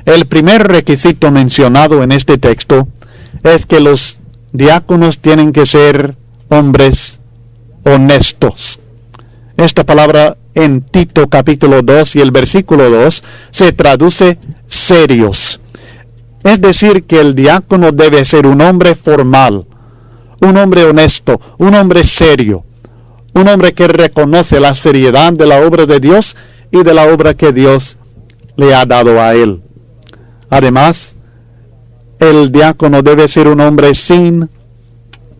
El primer requisito mencionado en este texto es que los diáconos tienen que ser hombres honestos. Esta palabra en Tito capítulo 2 y el versículo 2 se traduce serios. Es decir, que el diácono debe ser un hombre formal, un hombre honesto, un hombre serio, un hombre que reconoce la seriedad de la obra de Dios y de la obra que Dios le ha dado a él. Además, el diácono debe ser un hombre sin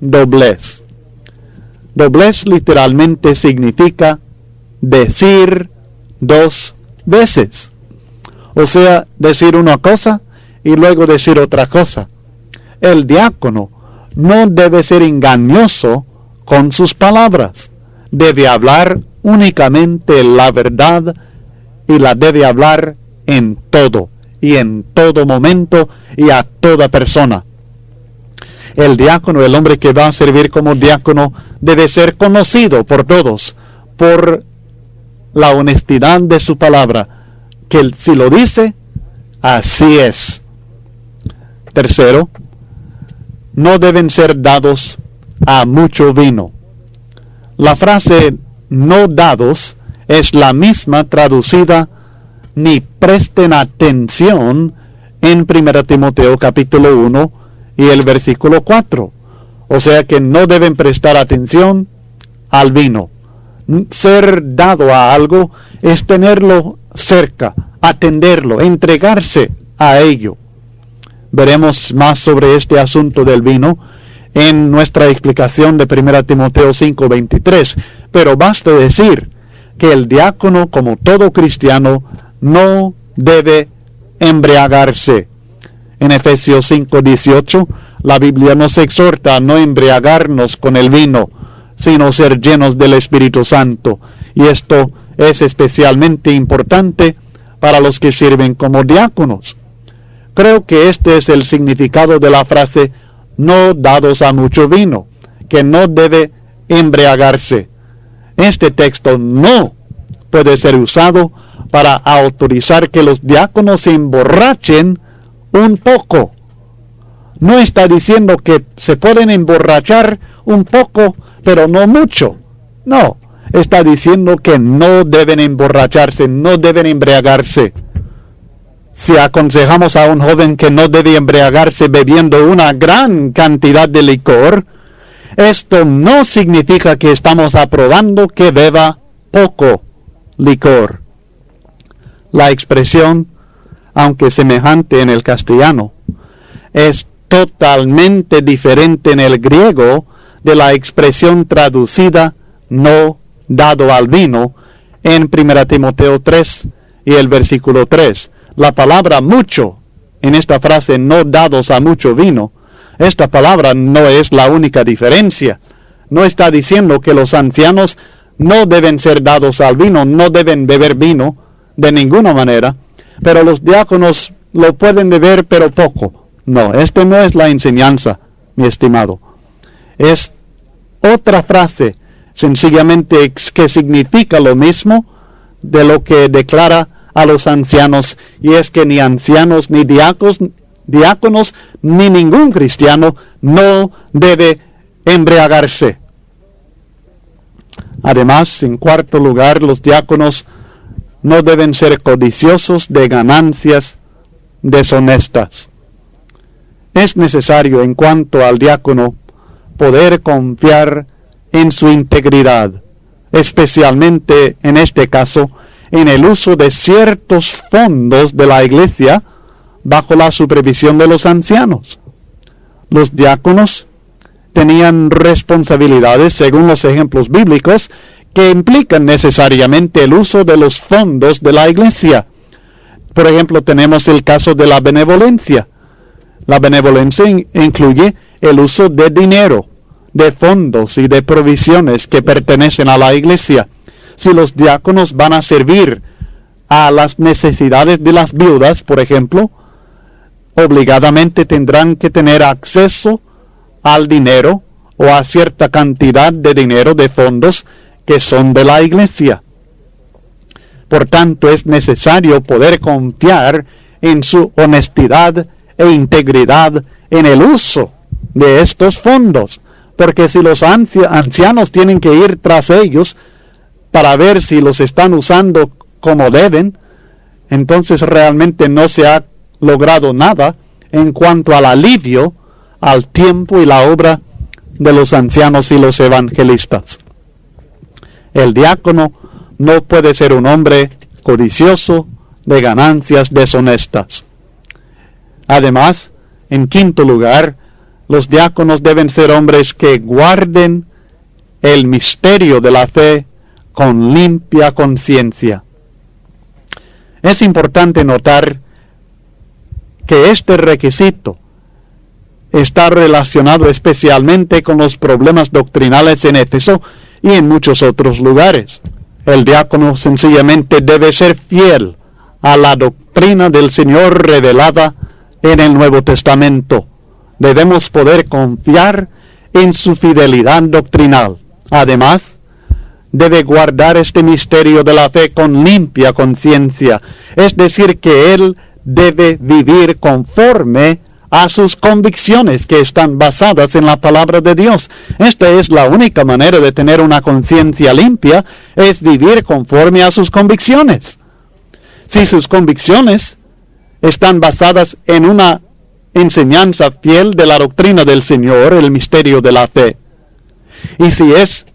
doblez. Doblez literalmente significa decir dos veces. O sea, decir una cosa y luego decir otra cosa. El diácono no debe ser engañoso con sus palabras. Debe hablar únicamente la verdad y la debe hablar en todo y en todo momento y a toda persona. El diácono, el hombre que va a servir como diácono, debe ser conocido por todos por la honestidad de su palabra, que si lo dice, así es. Tercero, no deben ser dados a mucho vino. La frase no dados es la misma traducida ni presten atención en 1 Timoteo capítulo 1 y el versículo 4. O sea que no deben prestar atención al vino. Ser dado a algo es tenerlo cerca, atenderlo, entregarse a ello. Veremos más sobre este asunto del vino en nuestra explicación de 1 Timoteo 5:23, pero basta decir que el diácono, como todo cristiano, no debe embriagarse. En Efesios 5:18, la Biblia nos exhorta a no embriagarnos con el vino, sino ser llenos del Espíritu Santo. Y esto es especialmente importante para los que sirven como diáconos. Creo que este es el significado de la frase no dados a mucho vino, que no debe embriagarse. Este texto no puede ser usado para autorizar que los diáconos se emborrachen un poco. No está diciendo que se pueden emborrachar un poco, pero no mucho. No, está diciendo que no deben emborracharse, no deben embriagarse. Si aconsejamos a un joven que no debe embriagarse bebiendo una gran cantidad de licor, esto no significa que estamos aprobando que beba poco licor. La expresión, aunque semejante en el castellano, es totalmente diferente en el griego de la expresión traducida no dado al vino en 1 Timoteo 3 y el versículo 3. La palabra mucho, en esta frase no dados a mucho vino, esta palabra no es la única diferencia. No está diciendo que los ancianos no deben ser dados al vino, no deben beber vino de ninguna manera, pero los diáconos lo pueden beber pero poco. No, esto no es la enseñanza, mi estimado. Es otra frase, sencillamente que significa lo mismo de lo que declara a los ancianos, y es que ni ancianos, ni diáconos, ni ningún cristiano no debe embriagarse. Además, en cuarto lugar, los diáconos no deben ser codiciosos de ganancias deshonestas. Es necesario, en cuanto al diácono, poder confiar en su integridad, especialmente en este caso, en el uso de ciertos fondos de la iglesia bajo la supervisión de los ancianos. Los diáconos tenían responsabilidades, según los ejemplos bíblicos, que implican necesariamente el uso de los fondos de la iglesia. Por ejemplo, tenemos el caso de la benevolencia. La benevolencia incluye el uso de dinero, de fondos y de provisiones que pertenecen a la iglesia. Si los diáconos van a servir a las necesidades de las viudas, por ejemplo, obligadamente tendrán que tener acceso al dinero o a cierta cantidad de dinero, de fondos que son de la iglesia. Por tanto, es necesario poder confiar en su honestidad e integridad en el uso de estos fondos, porque si los ancianos tienen que ir tras ellos para ver si los están usando como deben, entonces realmente no se ha logrado nada en cuanto al alivio al tiempo y la obra de los ancianos y los evangelistas. El diácono no puede ser un hombre codicioso de ganancias deshonestas. Además, en quinto lugar, los diáconos deben ser hombres que guarden el misterio de la fe con limpia conciencia. Es importante notar que este requisito está relacionado especialmente con los problemas doctrinales en Éfeso y en muchos otros lugares. El diácono sencillamente debe ser fiel a la doctrina del Señor revelada en el Nuevo Testamento. Debemos poder confiar en su fidelidad doctrinal. Además, debe guardar este misterio de la fe con limpia conciencia, es decir, que él debe vivir conforme a sus convicciones que están basadas en la palabra de Dios. Esta es la única manera de tener una conciencia limpia, es vivir conforme a sus convicciones. Si sus convicciones están basadas en una enseñanza fiel de la doctrina del Señor, el misterio de la fe, y si es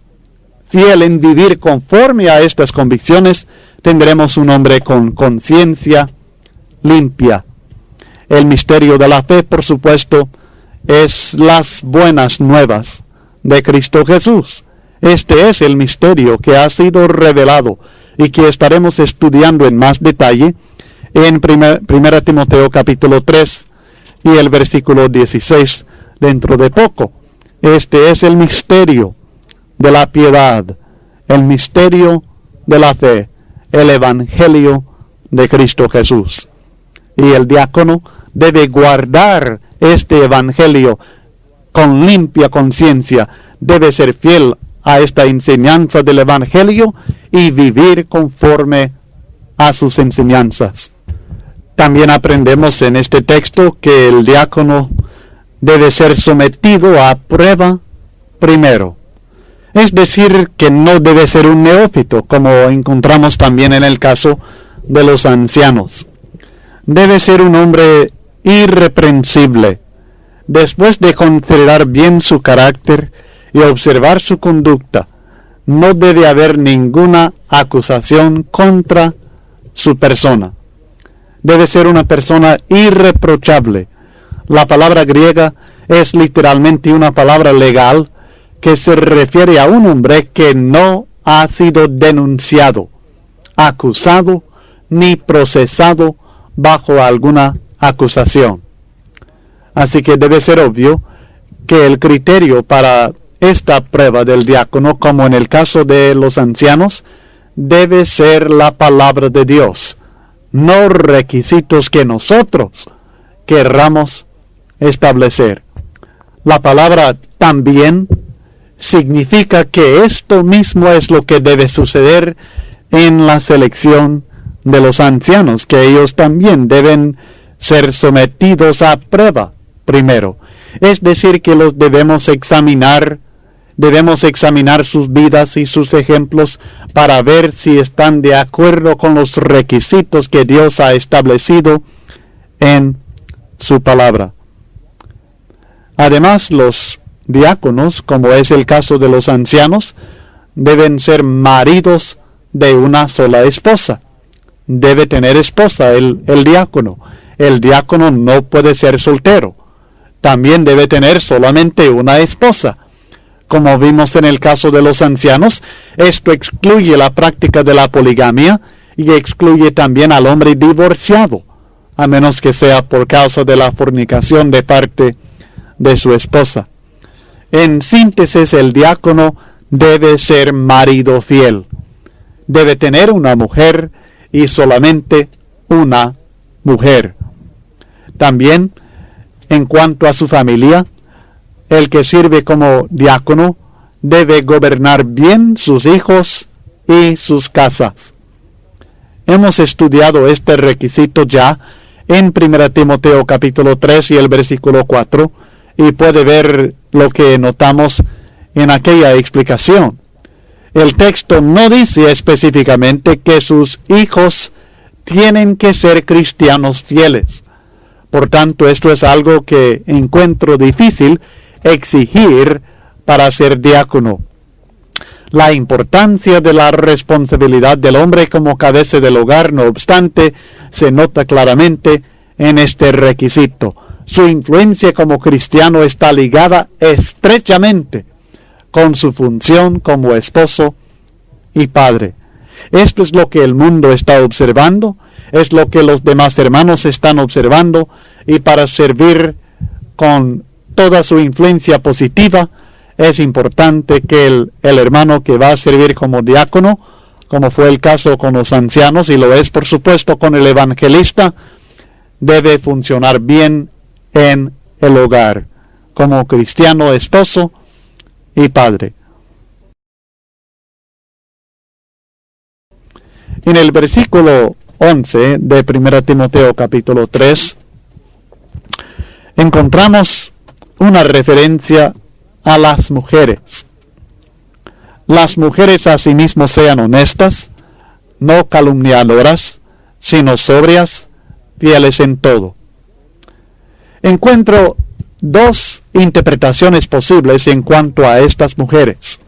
fiel en vivir conforme a estas convicciones, tendremos un hombre con conciencia limpia. El misterio de la fe, por supuesto, es las buenas nuevas de Cristo Jesús. Este es el misterio que ha sido revelado y que estaremos estudiando en más detalle en 1 Timoteo capítulo 3 y el versículo 16 dentro de poco. Este es el misterio de la piedad, el misterio de la fe, el evangelio de Cristo Jesús. Y el diácono debe guardar este evangelio con limpia conciencia, debe ser fiel a esta enseñanza del evangelio y vivir conforme a sus enseñanzas. También aprendemos en este texto que el diácono debe ser sometido a prueba primero. Es decir, que no debe ser un neófito, como encontramos también en el caso de los ancianos. Debe ser un hombre irreprensible. Después de considerar bien su carácter y observar su conducta, no debe haber ninguna acusación contra su persona. Debe ser una persona irreprochable. La palabra griega es literalmente una palabra legal que se refiere a un hombre que no ha sido denunciado, acusado ni procesado bajo alguna acusación. Así que debe ser obvio que el criterio para esta prueba del diácono, como en el caso de los ancianos, debe ser la palabra de Dios, no requisitos que nosotros querramos establecer. La palabra también significa que esto mismo es lo que debe suceder en la selección de los ancianos, que ellos también deben ser sometidos a prueba primero. Es decir, que los debemos examinar sus vidas y sus ejemplos para ver si están de acuerdo con los requisitos que Dios ha establecido en su palabra. Además, los diáconos, como es el caso de los ancianos, deben ser maridos de una sola esposa. Debe tener esposa el diácono. El diácono no puede ser soltero. También debe tener solamente una esposa. Como vimos en el caso de los ancianos, esto excluye la práctica de la poligamia y excluye también al hombre divorciado, a menos que sea por causa de la fornicación de parte de su esposa. En síntesis, el diácono debe ser marido fiel. Debe tener una mujer y solamente una mujer. También, en cuanto a su familia, el que sirve como diácono debe gobernar bien sus hijos y sus casas. Hemos estudiado este requisito ya en 1 Timoteo capítulo 3 y el versículo 4, y puede ver lo que notamos en aquella explicación. El texto no dice específicamente que sus hijos tienen que ser cristianos fieles. Por tanto, esto es algo que encuentro difícil exigir para ser diácono. La importancia de la responsabilidad del hombre como cabeza del hogar, no obstante, se nota claramente en este requisito. Su influencia como cristiano está ligada estrechamente con su función como esposo y padre. Esto es lo que el mundo está observando, es lo que los demás hermanos están observando, y para servir con toda su influencia positiva, es importante que el hermano que va a servir como diácono, como fue el caso con los ancianos, y lo es por supuesto con el evangelista, debe funcionar bien en el hogar, como cristiano, esposo y padre. En el versículo 11 de 1 Timoteo capítulo 3, encontramos una referencia a las mujeres. Las mujeres asimismo sean honestas, no calumniadoras, sino sobrias, fieles en todo. Encuentro dos interpretaciones posibles en cuanto a estas mujeres.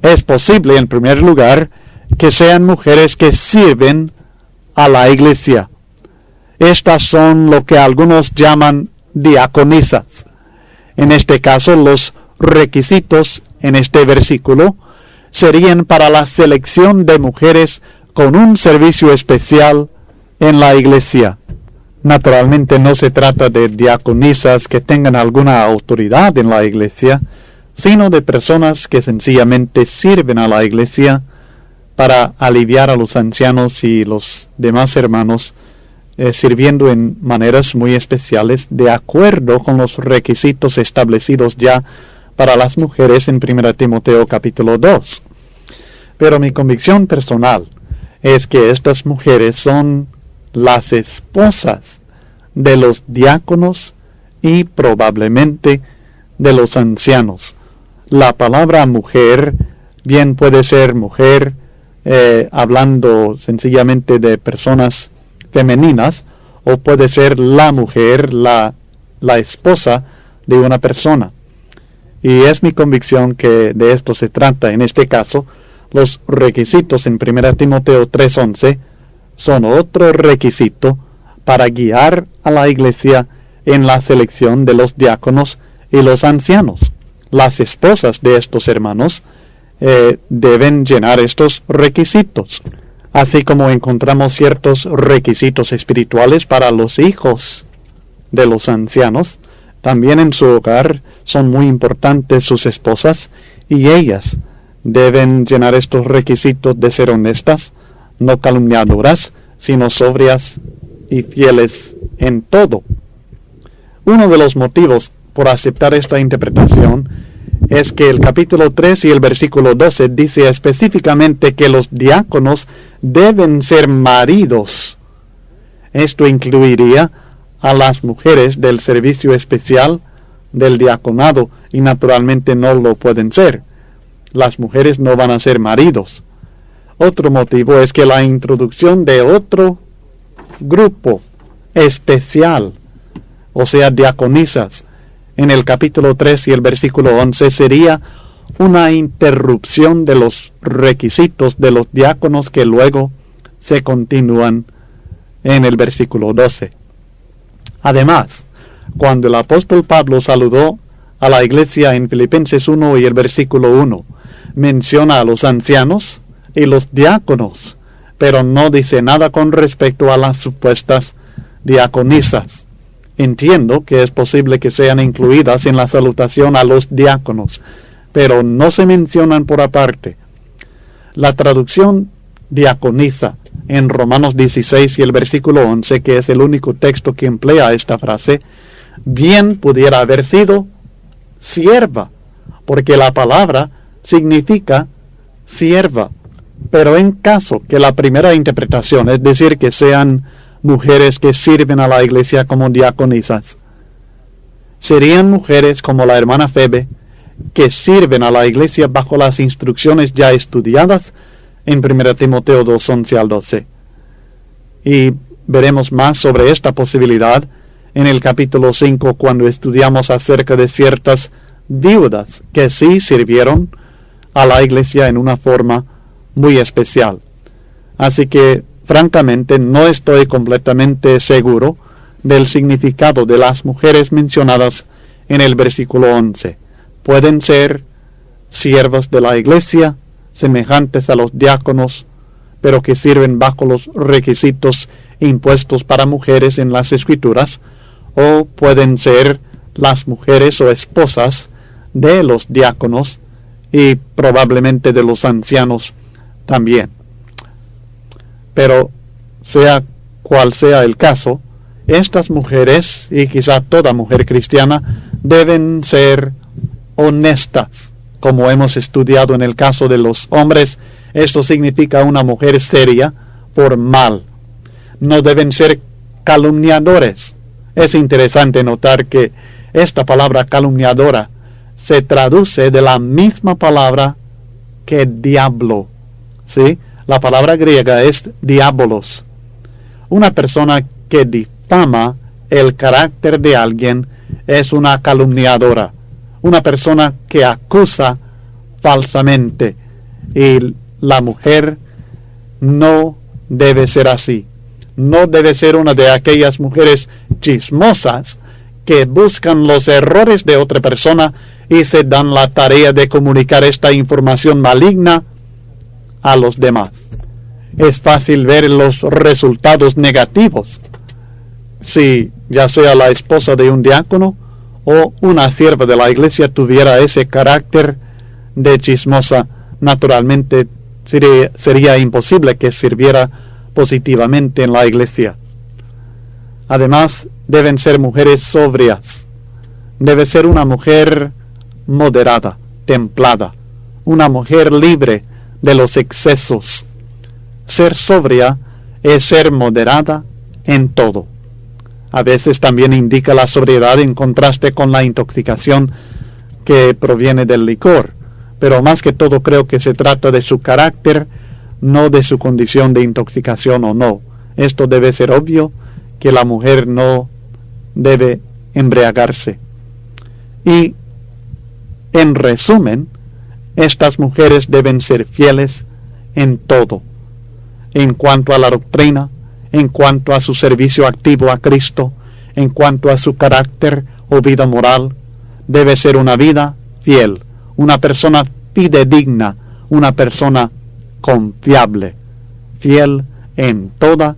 Es posible, en primer lugar, que sean mujeres que sirven a la iglesia. Estas son lo que algunos llaman diaconisas. En este caso, los requisitos en este versículo serían para la selección de mujeres con un servicio especial en la iglesia. Naturalmente no se trata de diaconisas que tengan alguna autoridad en la iglesia, sino de personas que sencillamente sirven a la iglesia para aliviar a los ancianos y los demás hermanos, sirviendo en maneras muy especiales de acuerdo con los requisitos establecidos ya para las mujeres en 1 Timoteo capítulo 2. Pero mi convicción personal es que estas mujeres son las esposas de los diáconos y probablemente de los ancianos. La palabra mujer bien puede ser mujer, hablando sencillamente de personas femeninas, o puede ser la mujer, la esposa de una persona. Y es mi convicción que de esto se trata. En este caso, los requisitos en 1 Timoteo 3:11 son otro requisito para guiar a la iglesia en la selección de los diáconos y los ancianos. Las esposas de estos hermanos deben llenar estos requisitos, así como encontramos ciertos requisitos espirituales para los hijos de los ancianos. También en su hogar son muy importantes sus esposas, y ellas deben llenar estos requisitos de ser honestas, no calumniadoras, sino sobrias y fieles en todo. Uno de los motivos por aceptar esta interpretación es que el capítulo 3 y el versículo 12 dice específicamente que los diáconos deben ser maridos. Esto incluiría a las mujeres del servicio especial del diaconado, y naturalmente no lo pueden ser. Las mujeres no van a ser maridos. Otro motivo es que la introducción de otro grupo especial, o sea, diaconisas, en el capítulo 3 y el versículo 11 sería una interrupción de los requisitos de los diáconos que luego se continúan en el versículo 12. Además, cuando el apóstol Pablo saludó a la iglesia en Filipenses 1 y el versículo 1, menciona a los ancianos y los diáconos, pero no dice nada con respecto a las supuestas diaconisas. Entiendo que es posible que sean incluidas en la salutación a los diáconos, pero no se mencionan por aparte. La traducción diaconisa en Romanos 16 y el versículo 11, que es el único texto que emplea esta frase, bien pudiera haber sido sierva, porque la palabra significa sierva. Pero en caso que la primera interpretación, es decir, que sean mujeres que sirven a la iglesia como diaconisas. Serían mujeres como la hermana Febe, que sirven a la iglesia bajo las instrucciones ya estudiadas en 1 Timoteo 2, 11 al 12. Y veremos más sobre esta posibilidad en el capítulo 5 cuando estudiamos acerca de ciertas viudas que sí sirvieron a la iglesia en una forma muy especial. Así que, francamente, no estoy completamente seguro del significado de las mujeres mencionadas en el versículo 11. Pueden ser siervas de la iglesia, semejantes a los diáconos, pero que sirven bajo los requisitos impuestos para mujeres en las Escrituras, o pueden ser las mujeres o esposas de los diáconos y probablemente de los ancianos también. Pero sea cual sea el caso, estas mujeres, y quizá toda mujer cristiana, deben ser honestas. Como hemos estudiado en el caso de los hombres, esto significa una mujer seria, formal. No deben ser calumniadores. Es interesante notar que esta palabra calumniadora se traduce de la misma palabra que diablo. ¿Sí? La palabra griega es diabolos. Una persona que difama el carácter de alguien es una calumniadora. Una persona que acusa falsamente. Y la mujer no debe ser así. No debe ser una de aquellas mujeres chismosas que buscan los errores de otra persona y se dan la tarea de comunicar esta información maligna a los demás. Es fácil ver los resultados negativos si ya sea la esposa de un diácono o una sierva de la iglesia tuviera ese carácter de chismosa. Naturalmente sería imposible que sirviera positivamente en la iglesia. Además, deben ser mujeres sobrias. Debe ser una mujer moderada, templada, una mujer libre de los excesos. Ser sobria es ser moderada en todo. A veces también indica la sobriedad en contraste con la intoxicación que proviene del licor, pero más que todo creo que se trata de su carácter, no de su condición de intoxicación o no. Esto debe ser obvio, que la mujer no debe embriagarse. Y, en resumen, estas mujeres deben ser fieles en todo, en cuanto a la doctrina, en cuanto a su servicio activo a Cristo, en cuanto a su carácter o vida moral. Debe ser una vida fiel, una persona fidedigna, una persona confiable, fiel en toda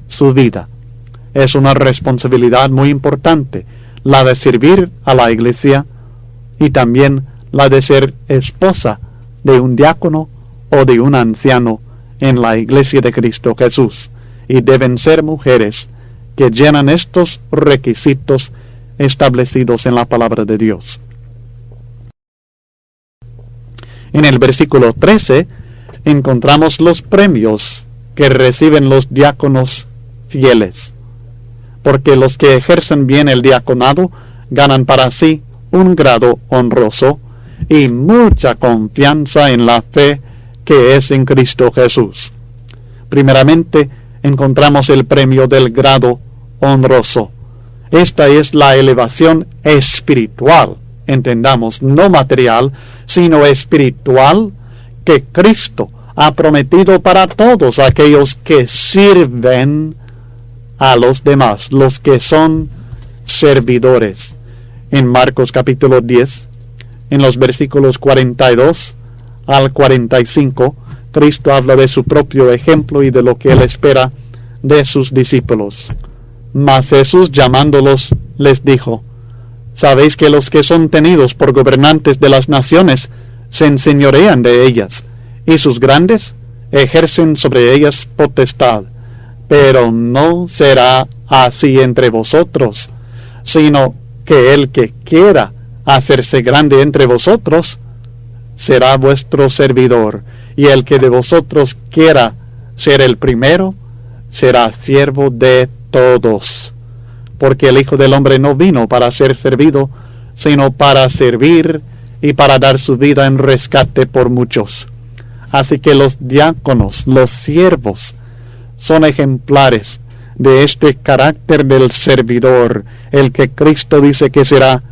su vida. Es una responsabilidad muy importante, la de servir a la iglesia y también la de ser esposa de un diácono o de un anciano en la iglesia de Cristo Jesús. Y deben ser mujeres que llenan estos requisitos establecidos en la palabra de Dios. En el versículo 13 encontramos los premios que reciben los diáconos fieles, porque los que ejercen bien el diaconado ganan para sí un grado honroso y mucha confianza en la fe que es en Cristo Jesús. Primeramente, encontramos el premio del grado honroso. Esta es la elevación espiritual, entendamos, no material, sino espiritual, que Cristo ha prometido para todos aquellos que sirven a los demás, los que son servidores. En Marcos capítulo 10, en los versículos 42 al 45, Cristo habla de su propio ejemplo y de lo que Él espera de sus discípulos. Mas Jesús, llamándolos, les dijo: Sabéis que los que son tenidos por gobernantes de las naciones se enseñorean de ellas, y sus grandes ejercen sobre ellas potestad. Pero no será así entre vosotros, sino que el que quiera hacerse grande entre vosotros será vuestro servidor, y el que de vosotros quiera ser el primero será siervo de todos, porque el Hijo del Hombre no vino para ser servido, sino para servir y para dar su vida en rescate por muchos. Así que los diáconos, los siervos, son ejemplares de este carácter del servidor, el que Cristo dice que será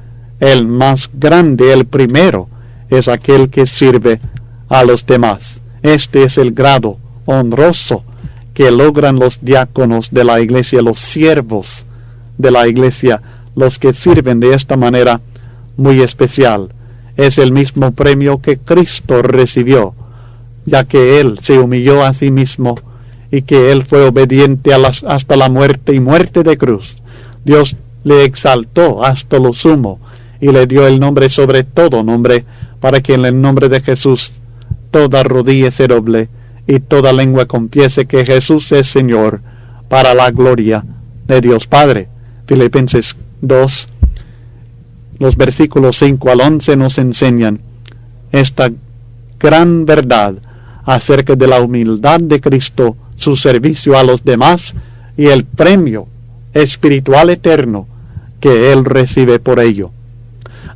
el más grande, el primero, es aquel que sirve a los demás. Este es el grado honroso que logran los diáconos de la iglesia, los siervos de la iglesia, los que sirven de esta manera muy especial. Es el mismo premio que Cristo recibió, ya que Él se humilló a sí mismo y que Él fue obediente hasta la muerte y muerte de cruz. Dios le exaltó hasta lo sumo y le dio el nombre sobre todo nombre, para que en el nombre de Jesús toda rodilla se doble y toda lengua confiese que Jesús es Señor, para la gloria de Dios Padre. Filipenses 2, los versículos 5 al 11 nos enseñan esta gran verdad acerca de la humildad de Cristo, su servicio a los demás y el premio espiritual eterno que Él recibe por ello.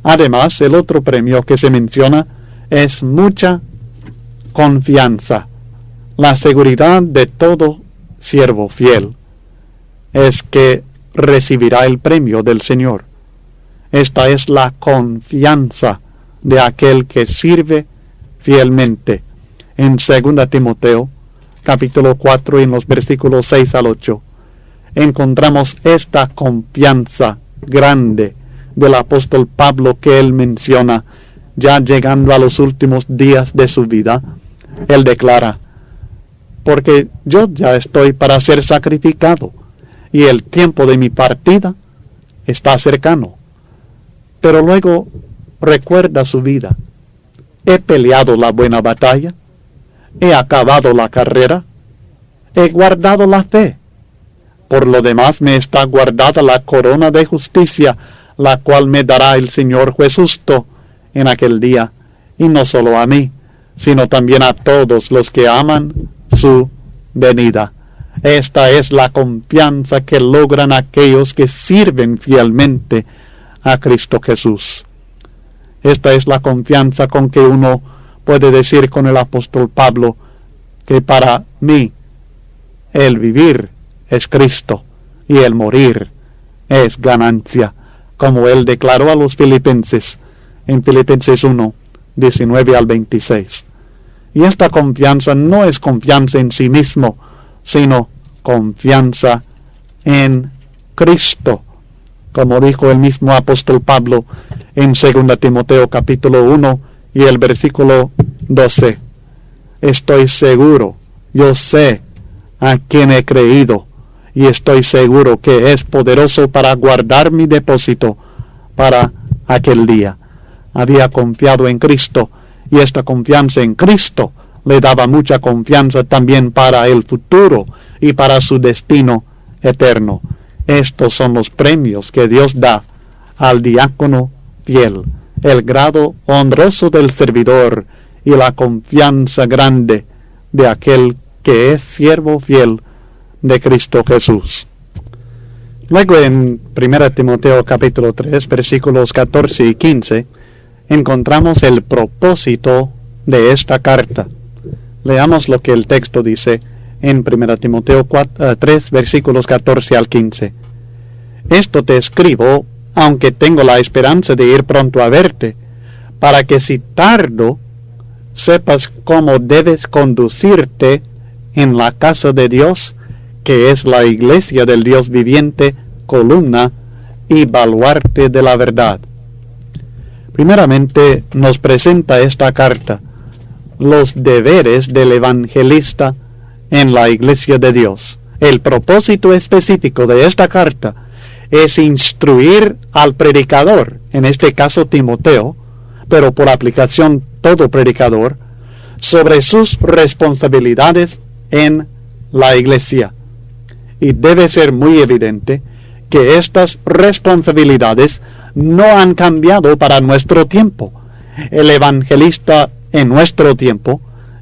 Además, el otro premio que se menciona es mucha confianza. La seguridad de todo siervo fiel es que recibirá el premio del Señor. Esta es la confianza de aquel que sirve fielmente. En 2 Timoteo, capítulo 4, en los versículos 6 al 8, encontramos esta confianza grande del apóstol Pablo que él menciona, ya llegando a los últimos días de su vida. Él declara: porque yo ya estoy para ser sacrificado, y el tiempo de mi partida está cercano. Pero luego recuerda su vida. He peleado la buena batalla, he acabado la carrera, he guardado la fe. Por lo demás me está guardada la corona de justicia, la cual me dará el Señor juez justo en aquel día, y no solo a mí, sino también a todos los que aman su venida. Esta es la confianza que logran aquellos que sirven fielmente a Cristo Jesús. Esta es la confianza con que uno puede decir con el apóstol Pablo que para mí el vivir es Cristo y el morir es ganancia, como él declaró a los filipenses en Filipenses 1, 19 al 26. Y esta confianza no es confianza en sí mismo, sino confianza en Cristo, como dijo el mismo apóstol Pablo en 2 Timoteo capítulo 1 y el versículo 12. Estoy seguro, yo sé a quien he creído, y estoy seguro que es poderoso para guardar mi depósito para aquel día. Había confiado en Cristo, y esta confianza en Cristo le daba mucha confianza también para el futuro y para su destino eterno. Estos son los premios que Dios da al diácono fiel, el grado honroso del servidor y la confianza grande de aquel que es siervo fiel de Cristo Jesús. Luego en 1 Timoteo capítulo 3, versículos 14 y 15, encontramos el propósito de esta carta. Leamos lo que el texto dice en 1 Timoteo 3, versículos 14 al 15. Esto te escribo, aunque tengo la esperanza de ir pronto a verte, para que si tardo, sepas cómo debes conducirte en la casa de Dios, que es la iglesia del Dios viviente, columna y baluarte de la verdad. Primeramente nos presenta esta carta los deberes del evangelista en la iglesia de Dios. El propósito específico de esta carta es instruir al predicador, en este caso Timoteo, pero por aplicación todo predicador, sobre sus responsabilidades en la iglesia. Y debe ser muy evidente que estas responsabilidades no han cambiado para nuestro tiempo. El evangelista en nuestro tiempo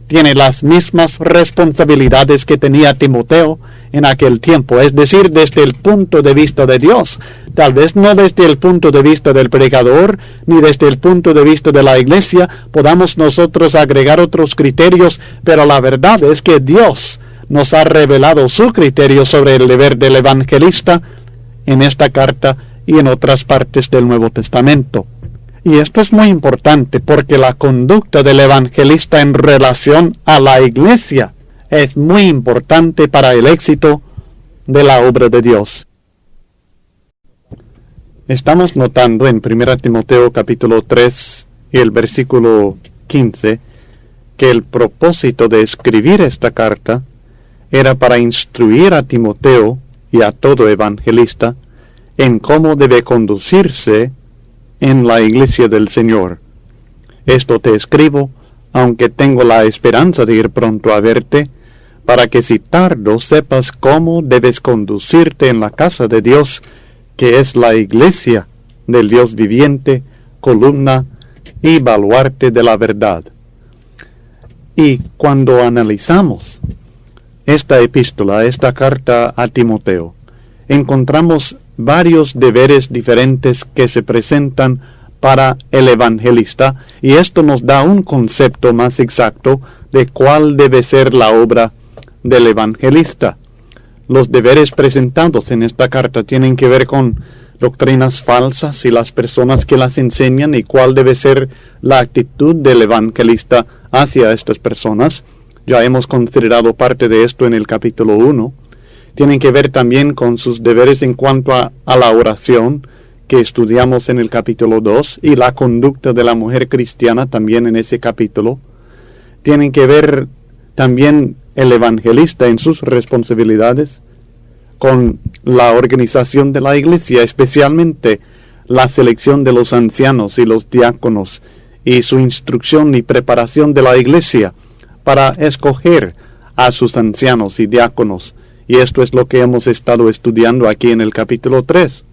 tiene las mismas responsabilidades que tenía Timoteo en aquel tiempo, es decir, desde el punto de vista de Dios, tal vez no desde el punto de vista del predicador, ni desde el punto de vista de la iglesia, podamos nosotros agregar otros criterios, pero la verdad es que Dios nos ha revelado su criterio sobre el deber del evangelista en esta carta y en otras partes del Nuevo Testamento. Y esto es muy importante porque la conducta del evangelista en relación a la iglesia es muy importante para el éxito de la obra de Dios. Estamos notando en 1 Timoteo capítulo 3 y el versículo 15 que el propósito de escribir esta carta era para instruir a Timoteo y a todo evangelista en cómo debe conducirse en la iglesia del Señor. Esto te escribo, aunque tengo la esperanza de ir pronto a verte, para que si tardo sepas cómo debes conducirte en la casa de Dios, que es la iglesia del Dios viviente, columna y baluarte de la verdad. Y cuando analizamos esta epístola, esta carta a Timoteo, encontramos varios deberes diferentes que se presentan para el evangelista, y esto nos da un concepto más exacto de cuál debe ser la obra del evangelista. Los deberes presentados en esta carta tienen que ver con doctrinas falsas y las personas que las enseñan, y cuál debe ser la actitud del evangelista hacia estas personas. Ya hemos considerado parte de esto en el capítulo 1. Tienen que ver también con sus deberes en cuanto a la oración, que estudiamos en el capítulo 2, y la conducta de la mujer cristiana también en ese capítulo. Tienen que ver también el evangelista en sus responsabilidades con la organización de la iglesia, especialmente la selección de los ancianos y los diáconos, y su instrucción y preparación de la iglesia para escoger a sus ancianos y diáconos. Y esto es lo que hemos estado estudiando aquí en el capítulo 3.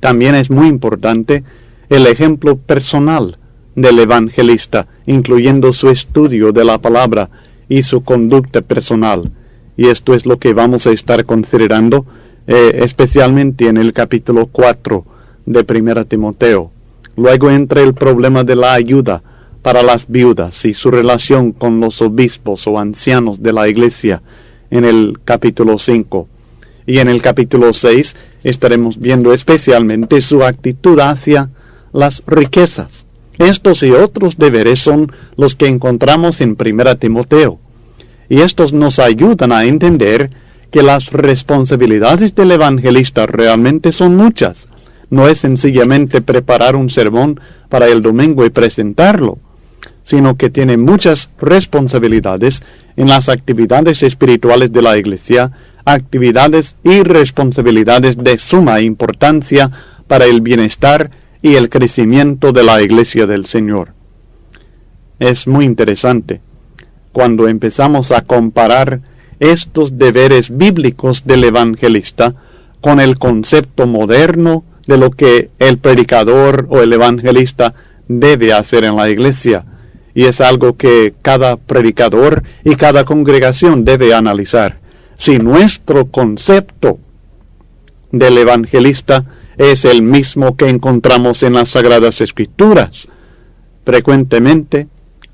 También es muy importante el ejemplo personal del evangelista, incluyendo su estudio de la palabra y su conducta personal. Y esto es lo que vamos a estar considerando, especialmente en el capítulo 4 de 1 Timoteo. Luego entra el problema de la ayuda para las viudas y su relación con los obispos o ancianos de la iglesia, en el capítulo 5. Y en el capítulo 6 estaremos viendo especialmente su actitud hacia las riquezas. Estos y otros deberes son los que encontramos en 1 Timoteo. Y estos nos ayudan a entender que las responsabilidades del evangelista realmente son muchas. No es sencillamente preparar un sermón para el domingo y presentarlo, sino que tiene muchas responsabilidades en las actividades espirituales de la iglesia, actividades y responsabilidades de suma importancia para el bienestar y el crecimiento de la iglesia del Señor. Es muy interesante cuando empezamos a comparar estos deberes bíblicos del evangelista con el concepto moderno de lo que el predicador o el evangelista debe hacer en la iglesia. Y es algo que cada predicador y cada congregación debe analizar. Si nuestro concepto del evangelista es el mismo que encontramos en las Sagradas Escrituras, frecuentemente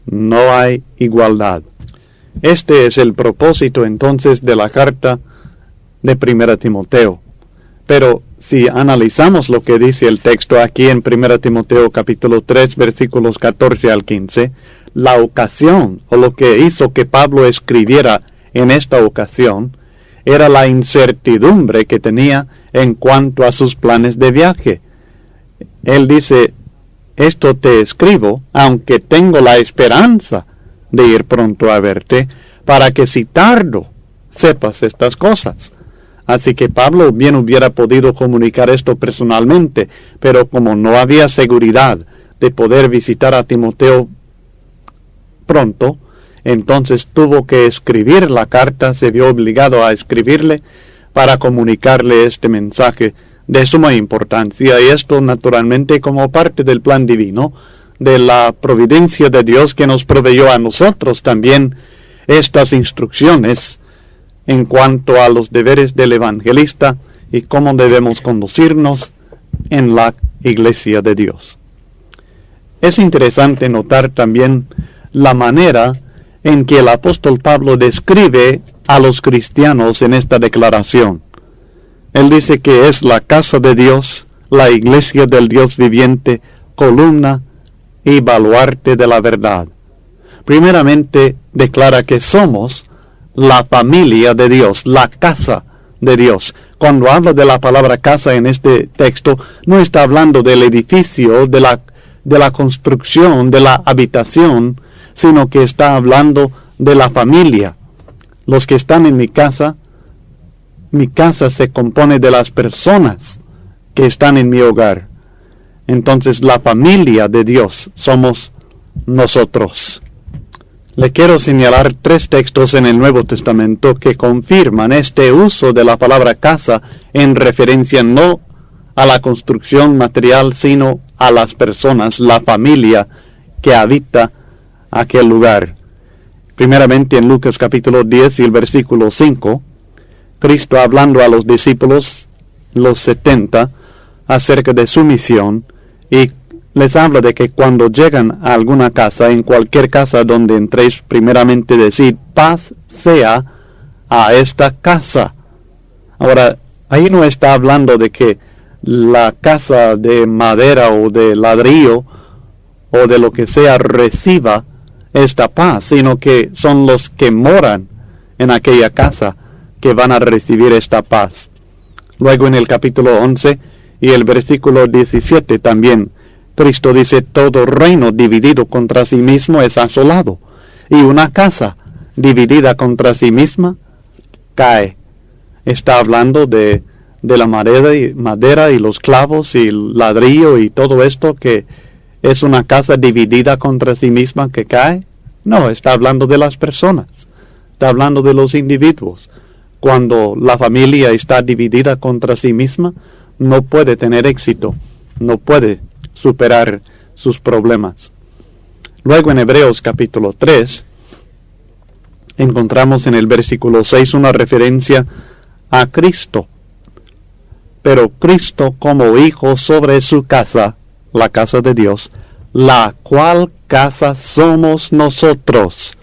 no hay igualdad. Este es el propósito entonces de la carta de 1 Timoteo. Pero si analizamos lo que dice el texto aquí en 1 Timoteo capítulo 3 versículos 14 al 15, la ocasión o lo que hizo que Pablo escribiera en esta ocasión era la incertidumbre que tenía en cuanto a sus planes de viaje. Él dice, esto te escribo, aunque tengo la esperanza de ir pronto a verte, para que si tardo, sepas estas cosas. Así que Pablo bien hubiera podido comunicar esto personalmente, pero como no había seguridad de poder visitar a Timoteo pronto, entonces tuvo que escribir la carta, se vio obligado a escribirle para comunicarle este mensaje de suma importancia, y esto naturalmente como parte del plan divino de la providencia de Dios que nos proveyó a nosotros también estas instrucciones en cuanto a los deberes del evangelista y cómo debemos conducirnos en la iglesia de Dios. Es interesante notar también la manera en que el apóstol Pablo describe a los cristianos en esta declaración. Él dice que es la casa de Dios, la iglesia del Dios viviente, columna y baluarte de la verdad. Primeramente declara que somos la familia de Dios, la casa de Dios. Cuando habla de la palabra casa en este texto, no está hablando del edificio, de la construcción, de la habitación, sino que está hablando de la familia. Los que están en mi casa se compone de las personas que están en mi hogar. Entonces la familia de Dios somos nosotros. Le quiero señalar 3 textos en el Nuevo Testamento que confirman este uso de la palabra casa en referencia no a la construcción material, sino a las personas, la familia que habita aquel lugar. Primeramente en Lucas capítulo 10 y el versículo 5, Cristo hablando a los discípulos, los 70, acerca de su misión, y les habla de que cuando llegan a alguna casa, en cualquier casa donde entréis, primeramente decid, paz sea a esta casa. Ahora, ahí no está hablando de que la casa de madera o de ladrillo o de lo que sea reciba esta paz, sino que son los que moran en aquella casa que van a recibir esta paz. Luego en el capítulo 11 y el versículo 17 también, Cristo dice, todo reino dividido contra sí mismo es asolado, y una casa dividida contra sí misma cae. Está hablando de la madera y los clavos y el ladrillo y todo esto, que es una casa dividida contra sí misma que cae. No, está hablando de las personas, está hablando de los individuos. Cuando la familia está dividida contra sí misma, no puede tener éxito, no puede superar sus problemas. Luego en Hebreos capítulo 3, encontramos en el versículo 6 una referencia a Cristo. Pero Cristo como hijo sobre su casa, la casa de Dios, la cual casa somos nosotros,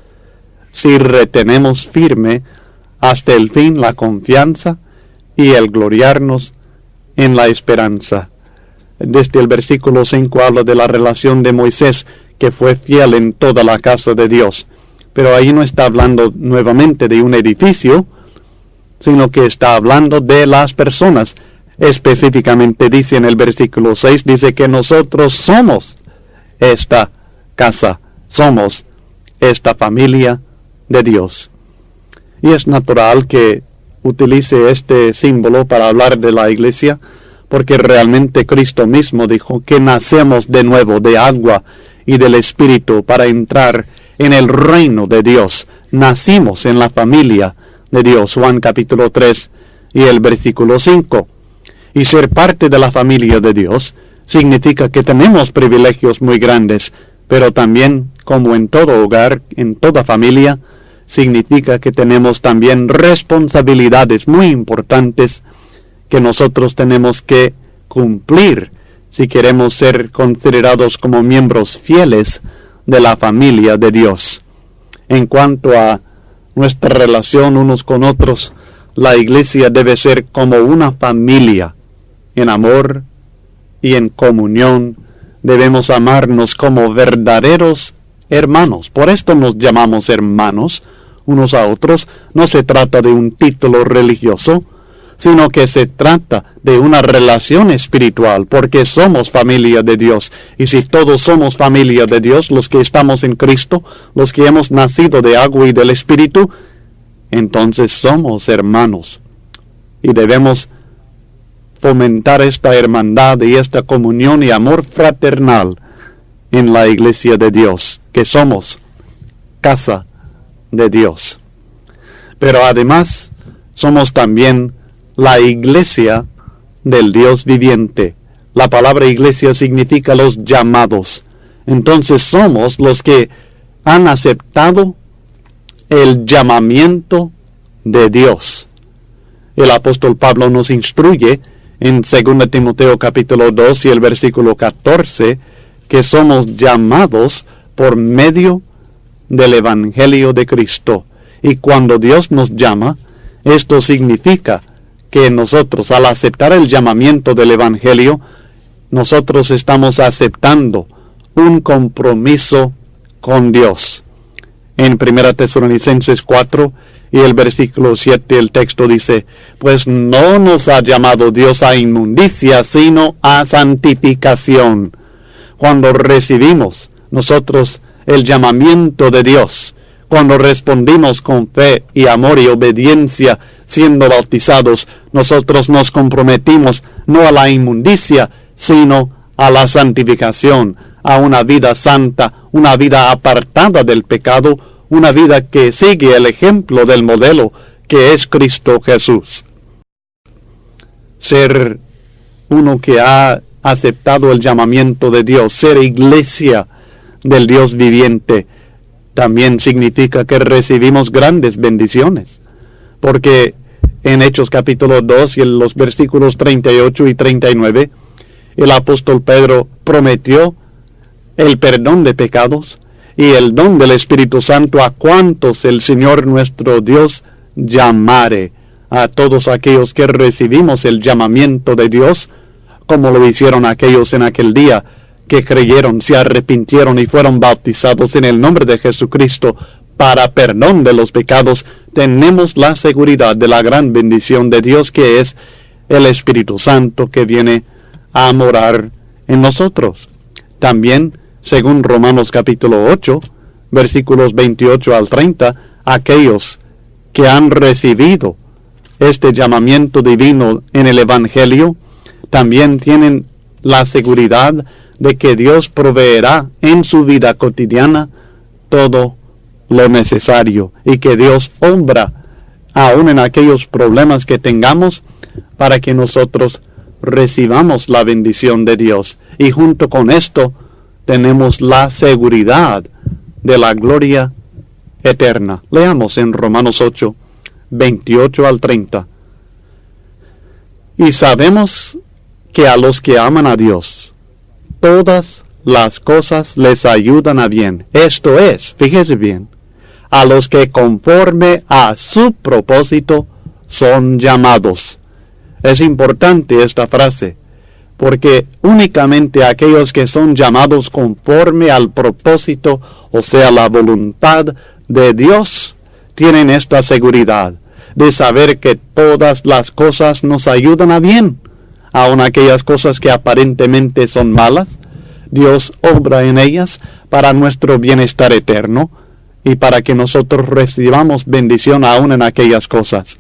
si retenemos firme hasta el fin la confianza y el gloriarnos en la esperanza. Desde el versículo 5 habla de la relación de Moisés, que fue fiel en toda la casa de Dios. Pero ahí no está hablando nuevamente de un edificio, sino que está hablando de las personas. Específicamente dice en el versículo 6, dice que nosotros somos esta casa, somos esta familia de Dios. Y es natural que utilice este símbolo para hablar de la iglesia, porque realmente Cristo mismo dijo que nacemos de nuevo de agua y del Espíritu para entrar en el reino de Dios. Nacimos en la familia de Dios. Juan capítulo 3 y el versículo 5. Y ser parte de la familia de Dios significa que tenemos privilegios muy grandes, pero también, como en todo hogar, en toda familia, significa que tenemos también responsabilidades muy importantes que nosotros tenemos que cumplir si queremos ser considerados como miembros fieles de la familia de Dios. En cuanto a nuestra relación unos con otros, la iglesia debe ser como una familia, en amor y en comunión. Debemos amarnos como verdaderos hermanos. Por esto nos llamamos hermanos unos a otros. No se trata de un título religioso, sino que se trata de una relación espiritual, porque somos familia de Dios. Y si todos somos familia de Dios, los que estamos en Cristo, los que hemos nacido de agua y del Espíritu, entonces somos hermanos. Y debemos fomentar esta hermandad y esta comunión y amor fraternal en la iglesia de Dios, que somos casa de Dios. Pero además, somos también la iglesia del Dios viviente. La palabra iglesia significa los llamados. Entonces somos los que han aceptado el llamamiento de Dios. El apóstol Pablo nos instruye en 2 Timoteo capítulo 2 y el versículo 14 que somos llamados por medio del Evangelio de Cristo. Y cuando Dios nos llama, esto significa que nosotros, al aceptar el llamamiento del Evangelio, nosotros estamos aceptando un compromiso con Dios. En 1 Tesalonicenses 4 y el versículo 7 el texto dice, pues no nos ha llamado Dios a inmundicia, sino a santificación. Cuando recibimos nosotros el llamamiento de Dios, cuando respondimos con fe y amor y obediencia siendo bautizados, nosotros nos comprometimos no a la inmundicia, sino a la santificación, a una vida santa, una vida apartada del pecado, una vida que sigue el ejemplo del modelo que es Cristo Jesús. Ser uno que ha aceptado el llamamiento de Dios, ser iglesia del Dios viviente, también significa que recibimos grandes bendiciones, porque en Hechos capítulo 2 y en los versículos 38 y 39, el apóstol Pedro prometió el perdón de pecados y el don del Espíritu Santo a cuantos el Señor nuestro Dios llamare. A todos aquellos que recibimos el llamamiento de Dios, como lo hicieron aquellos en aquel día, que creyeron, se arrepintieron y fueron bautizados en el nombre de Jesucristo para perdón de los pecados, tenemos la seguridad de la gran bendición de Dios, que es el Espíritu Santo que viene a morar en nosotros. También, según Romanos capítulo 8, versículos 28 al 30, aquellos que han recibido este llamamiento divino en el Evangelio, también tienen la seguridad de que Dios proveerá en su vida cotidiana todo lo necesario, y que Dios obra aún en aquellos problemas que tengamos para que nosotros recibamos la bendición de Dios. Y junto con esto tenemos la seguridad de la gloria eterna. Leamos en Romanos 8, 28 al 30. Y sabemos que a los que aman a Dios, todas las cosas les ayudan a bien. Esto es, fíjese bien, a los que conforme a su propósito son llamados. Es importante esta frase, porque únicamente aquellos que son llamados conforme al propósito, o sea, la voluntad de Dios, tienen esta seguridad de saber que todas las cosas nos ayudan a bien. Aun aquellas cosas que aparentemente son malas, Dios obra en ellas para nuestro bienestar eterno y para que nosotros recibamos bendición aún en aquellas cosas.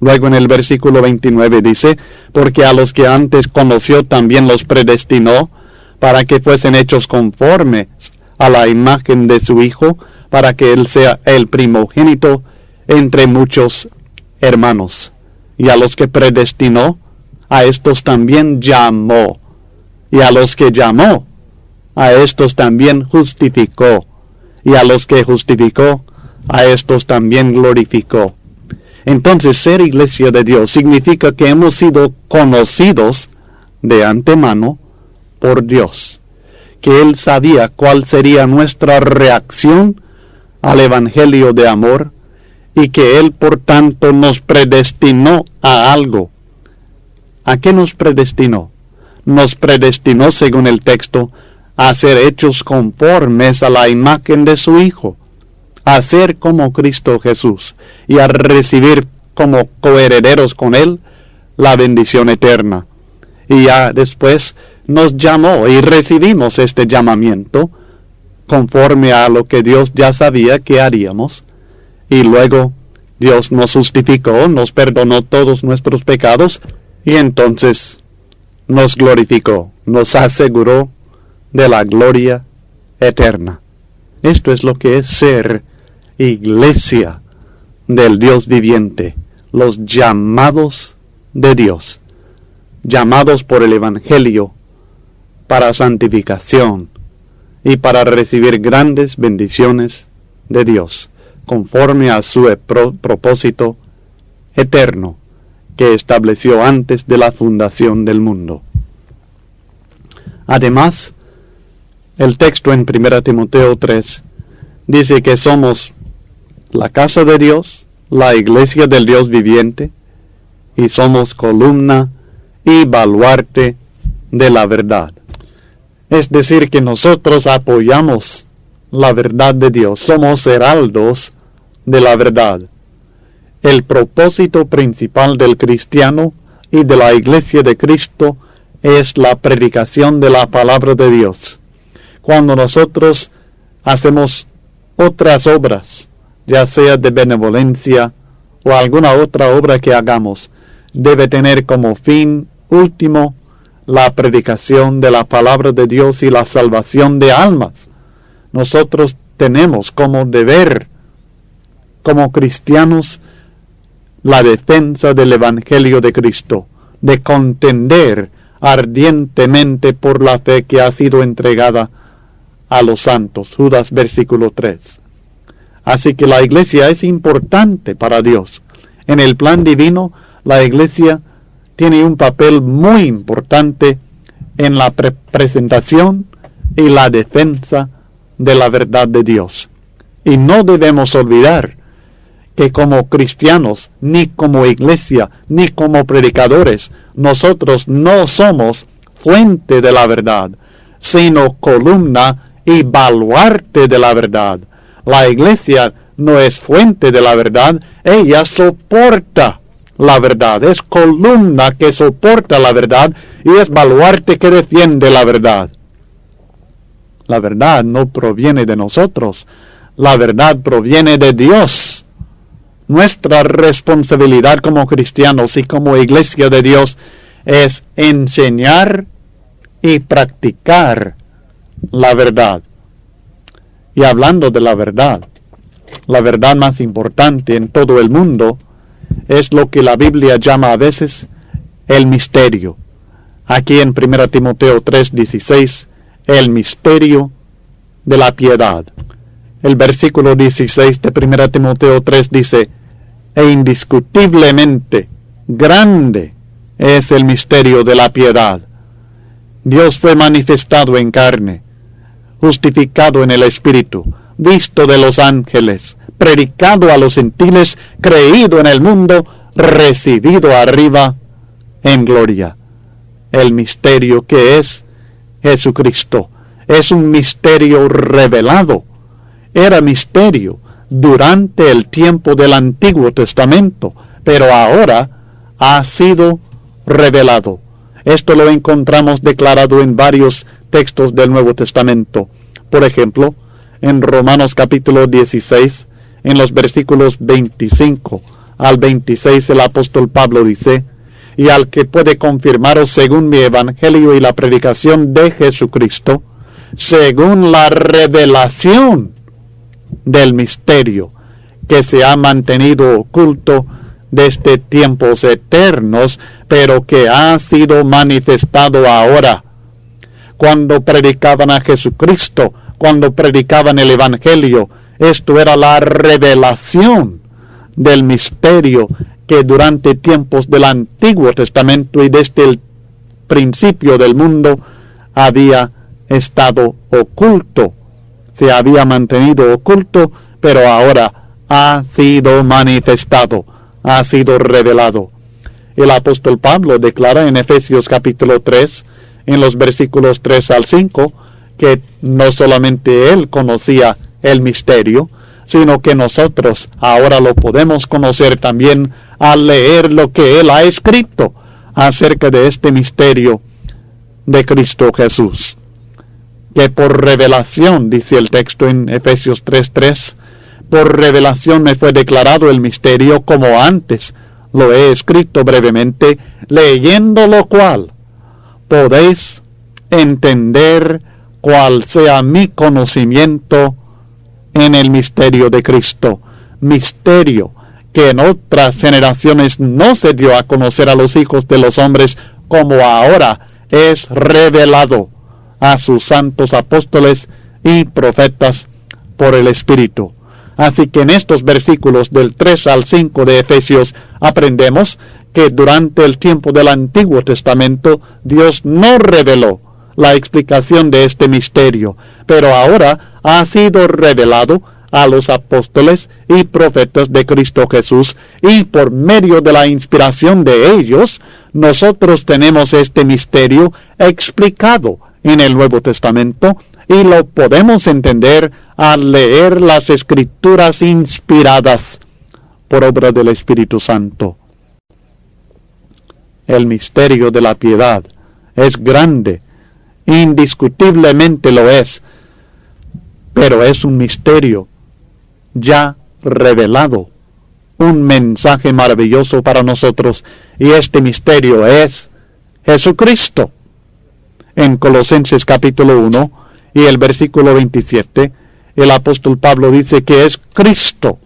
Luego en el versículo 29 dice, porque a los que antes conoció también los predestinó para que fuesen hechos conformes a la imagen de su Hijo, para que Él sea el primogénito entre muchos hermanos. Y a los que predestinó, a estos también llamó. Y a los que llamó, a estos también justificó. Y a los que justificó, a estos también glorificó. Entonces, ser iglesia de Dios significa que hemos sido conocidos de antemano por Dios, que Él sabía cuál sería nuestra reacción al Evangelio de amor, y que Él, por tanto, nos predestinó a algo. ¿A qué nos predestinó? Nos predestinó, según el texto, a ser hechos conformes a la imagen de su Hijo, a ser como Cristo Jesús, y a recibir como coherederos con Él la bendición eterna. Y ya después nos llamó y recibimos este llamamiento, conforme a lo que Dios ya sabía que haríamos, y luego Dios nos justificó, nos perdonó todos nuestros pecados, y entonces nos glorificó, nos aseguró de la gloria eterna. Esto es lo que es ser iglesia del Dios viviente, los llamados de Dios, llamados por el Evangelio para santificación y para recibir grandes bendiciones de Dios, conforme a su propósito eterno que estableció antes de la fundación del mundo. Además, el texto en 1 Timoteo 3 dice que somos la casa de Dios, la iglesia del Dios viviente, y somos columna y baluarte de la verdad. Es decir, que nosotros apoyamos la verdad de Dios, somos heraldos de la verdad. El propósito principal del cristiano y de la iglesia de Cristo es la predicación de la palabra de Dios. Cuando nosotros hacemos otras obras, ya sea de benevolencia o alguna otra obra que hagamos, debe tener como fin último la predicación de la palabra de Dios y la salvación de almas. Nosotros tenemos como deber, como cristianos, la defensa del Evangelio de Cristo, de contender ardientemente por la fe que ha sido entregada a los santos. Judas versículo 3. Así que la iglesia es importante para Dios. En el plan divino, la iglesia tiene un papel muy importante en la presentación y la defensa de la verdad de Dios. Y no debemos olvidar que como cristianos, ni como iglesia, ni como predicadores, nosotros no somos fuente de la verdad, sino columna y baluarte de la verdad. La iglesia no es fuente de la verdad, ella soporta la verdad, es columna que soporta la verdad y es baluarte que defiende la verdad. La verdad no proviene de nosotros, la verdad proviene de Dios. Nuestra responsabilidad como cristianos y como iglesia de Dios es enseñar y practicar la verdad. Y hablando de la verdad más importante en todo el mundo es lo que la Biblia llama a veces el misterio. Aquí en 1 Timoteo 3:16, el misterio de la piedad. El versículo 16 de 1 Timoteo 3 dice: e indiscutiblemente grande es el misterio de la piedad. Dios fue manifestado en carne, justificado en el Espíritu, visto de los ángeles, predicado a los gentiles, creído en el mundo, recibido arriba en gloria. El misterio que es Jesucristo es un misterio revelado. Era misterio durante el tiempo del Antiguo Testamento, pero ahora ha sido revelado. Esto lo encontramos declarado en varios textos del Nuevo Testamento. Por ejemplo, en Romanos capítulo 16, en los versículos 25 al 26, el apóstol Pablo dice: y al que puede confirmaros según mi evangelio y la predicación de Jesucristo, según la revelación del misterio que se ha mantenido oculto desde tiempos eternos, pero que ha sido manifestado ahora. Cuando predicaban a Jesucristo, cuando predicaban el Evangelio, esto era la revelación del misterio que durante tiempos del Antiguo Testamento y desde el principio del mundo había estado oculto. Se había mantenido oculto, pero ahora ha sido manifestado, ha sido revelado. El apóstol Pablo declara en Efesios capítulo 3, en los versículos 3 al 5, que no solamente él conocía el misterio, sino que nosotros ahora lo podemos conocer también al leer lo que él ha escrito acerca de este misterio de Cristo Jesús. Que por revelación, dice el texto en Efesios 3:3, por revelación me fue declarado el misterio, como antes lo he escrito brevemente, leyendo lo cual podéis entender cuál sea mi conocimiento en el misterio de Cristo. Misterio que en otras generaciones no se dio a conocer a los hijos de los hombres, como ahora es revelado a sus santos apóstoles y profetas por el Espíritu. Así que en estos versículos del 3 al 5 de Efesios aprendemos que durante el tiempo del Antiguo Testamento Dios no reveló la explicación de este misterio, pero ahora ha sido revelado a los apóstoles y profetas de Cristo Jesús, y por medio de la inspiración de ellos, nosotros tenemos este misterio explicado en el Nuevo Testamento, y lo podemos entender al leer las Escrituras inspiradas por obra del Espíritu Santo. El misterio de la piedad es grande, indiscutiblemente lo es, pero es un misterio ya revelado, un mensaje maravilloso para nosotros, y este misterio es Jesucristo. En Colosenses capítulo 1 y el versículo 27, el apóstol Pablo dice que es Cristo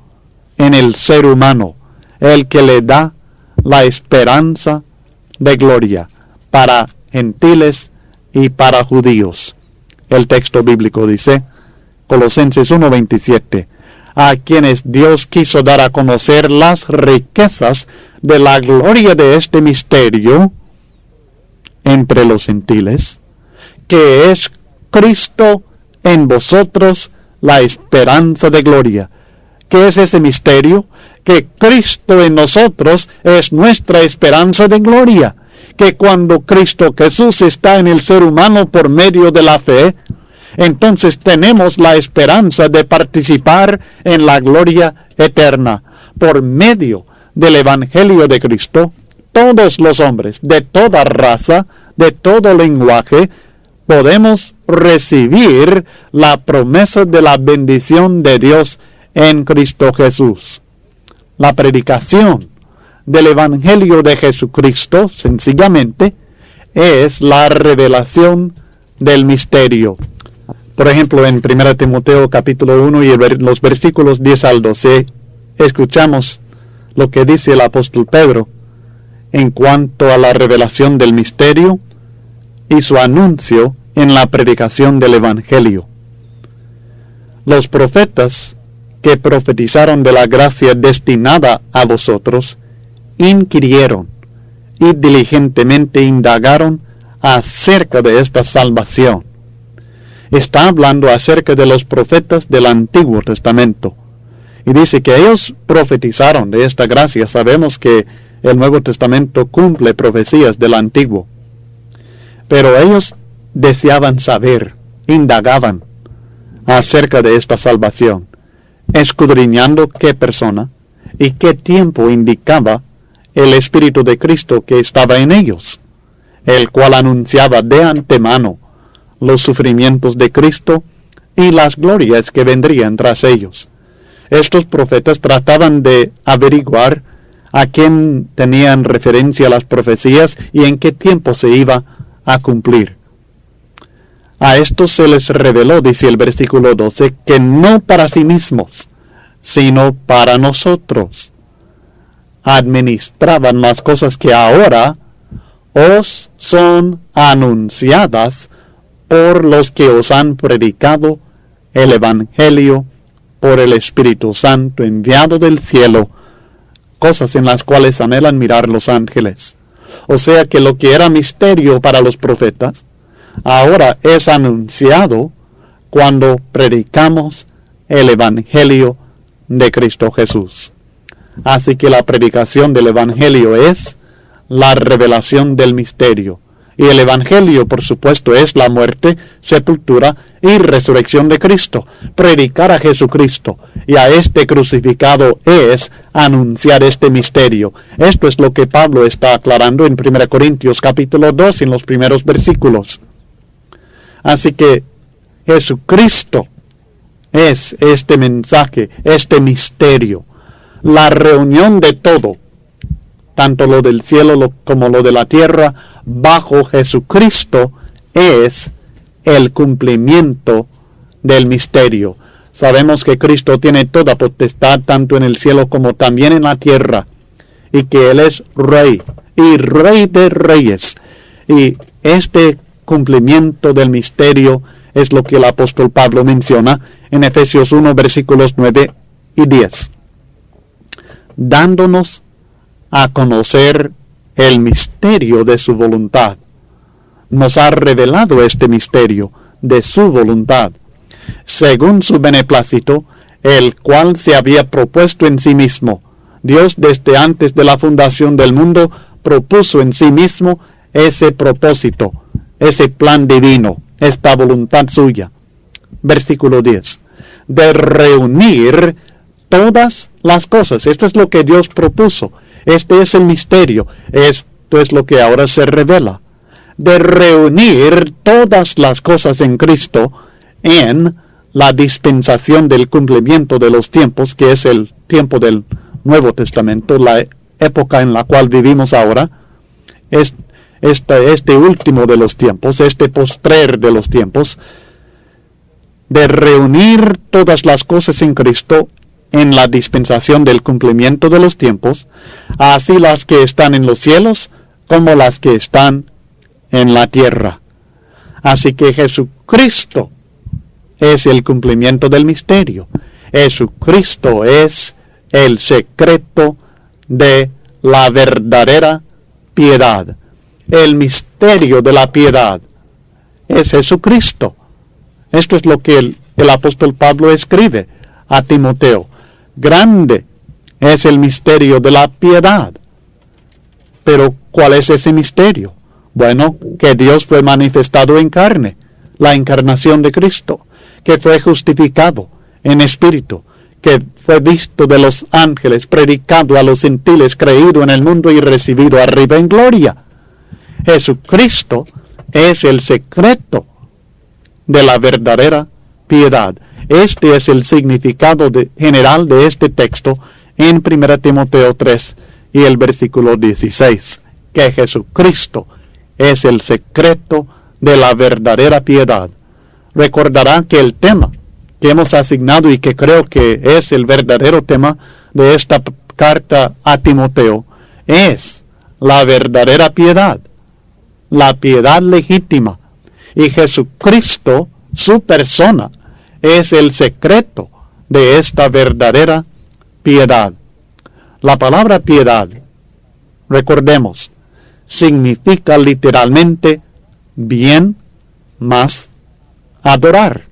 en el ser humano el que le da la esperanza de gloria para gentiles y para judíos. El texto bíblico dice, Colosenses 1:27, a quienes Dios quiso dar a conocer las riquezas de la gloria de este misterio entre los gentiles, que es Cristo en vosotros, la esperanza de gloria. ¿Qué es ese misterio? Que Cristo en nosotros es nuestra esperanza de gloria. Que cuando Cristo Jesús está en el ser humano por medio de la fe, entonces tenemos la esperanza de participar en la gloria eterna. Por medio del Evangelio de Cristo, todos los hombres de toda raza, de todo lenguaje, podemos recibir la promesa de la bendición de Dios en Cristo Jesús. La predicación del Evangelio de Jesucristo, sencillamente, es la revelación del misterio. Por ejemplo, en 1 Timoteo capítulo 1 y los versículos 10 al 12, escuchamos lo que dice el apóstol Pedro en cuanto a la revelación del misterio y su anuncio en la predicación del Evangelio. Los profetas que profetizaron de la gracia destinada a vosotros, inquirieron y diligentemente indagaron acerca de esta salvación. Está hablando acerca de los profetas del Antiguo Testamento. Y dice que ellos profetizaron de esta gracia. Sabemos que el Nuevo Testamento cumple profecías del Antiguo. Pero ellos deseaban saber, indagaban acerca de esta salvación, escudriñando qué persona y qué tiempo indicaba el Espíritu de Cristo que estaba en ellos, el cual anunciaba de antemano los sufrimientos de Cristo y las glorias que vendrían tras ellos. Estos profetas trataban de averiguar a quién tenían referencia las profecías y en qué tiempo se iba a cumplir. A estos se les reveló, dice el versículo 12, que no para sí mismos, sino para nosotros administraban las cosas que ahora os son anunciadas por los que os han predicado el Evangelio por el Espíritu Santo enviado del cielo, cosas en las cuales anhelan mirar los ángeles. O sea que lo que era misterio para los profetas, ahora es anunciado cuando predicamos el Evangelio de Cristo Jesús. Así que la predicación del Evangelio es la revelación del misterio. Y el Evangelio, por supuesto, es la muerte, sepultura y resurrección de Cristo. Predicar a Jesucristo y a este crucificado es anunciar este misterio. Esto es lo que Pablo está aclarando en 1 Corintios capítulo 2 en los primeros versículos. Así que Jesucristo es este mensaje, este misterio, la reunión de todo, tanto lo del cielo como lo de la tierra, bajo Jesucristo es el cumplimiento del misterio. Sabemos que Cristo tiene toda potestad tanto en el cielo como también en la tierra, y que Él es Rey y Rey de reyes. Y este cumplimiento del misterio es lo que el apóstol Pablo menciona en Efesios 1, versículos 9 y 10. Dándonos a conocer el misterio de su voluntad. Nos ha revelado este misterio de su voluntad, según su beneplácito, el cual se había propuesto en sí mismo. Dios, desde antes de la fundación del mundo, propuso en sí mismo ese propósito, ese plan divino, esta voluntad suya. Versículo 10. De reunir todas las cosas. Esto es lo que Dios propuso. Este es el misterio. Esto es lo que ahora se revela. De reunir todas las cosas en Cristo en la dispensación del cumplimiento de los tiempos, que es el tiempo del Nuevo Testamento, la época en la cual vivimos ahora, este último de los tiempos, este postrer de los tiempos, de reunir todas las cosas en Cristo en la dispensación del cumplimiento de los tiempos, así las que están en los cielos como las que están en la tierra. Así que Jesucristo es el cumplimiento del misterio. Jesucristo es el secreto de la verdadera piedad. El misterio de la piedad es Jesucristo. Esto es lo que el apóstol Pablo escribe a Timoteo. Grande es el misterio de la piedad. Pero, ¿cuál es ese misterio? Bueno, que Dios fue manifestado en carne, la encarnación de Cristo, que fue justificado en espíritu, que fue visto de los ángeles, predicado a los gentiles, creído en el mundo y recibido arriba en gloria. Jesucristo es el secreto de la verdadera piedad. Este es el significado general de este texto en 1 Timoteo 3 y el versículo 16, que Jesucristo es el secreto de la verdadera piedad. Recordará que el tema que hemos asignado y que creo que es el verdadero tema de esta carta a Timoteo es la verdadera piedad, la piedad legítima. Y Jesucristo, su persona, es el secreto de esta verdadera piedad. La palabra piedad, recordemos, significa literalmente bien más adorar.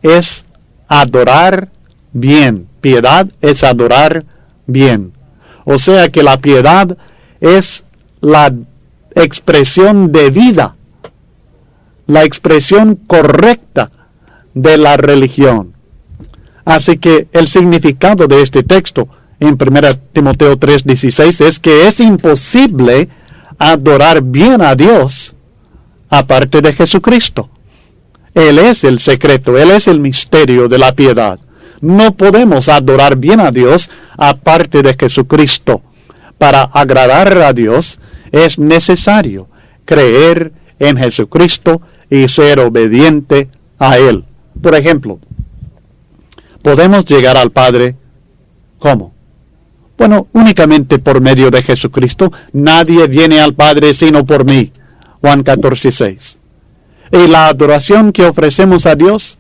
Es adorar bien. Piedad es adorar bien. O sea que la piedad es la expresión de vida, la expresión correcta de la religión. Así que el significado de este texto en 1 Timoteo 3:16 es que es imposible adorar bien a Dios aparte de Jesucristo. Él es el secreto, Él es el misterio de la piedad. No podemos adorar bien a Dios aparte de Jesucristo. Para agradar a Dios es necesario creer en Jesucristo y ser obediente a Él. Por ejemplo, podemos llegar al Padre, ¿cómo? Bueno, únicamente por medio de Jesucristo. Nadie viene al Padre sino por mí. Juan 14:6. Y la adoración que ofrecemos a Dios,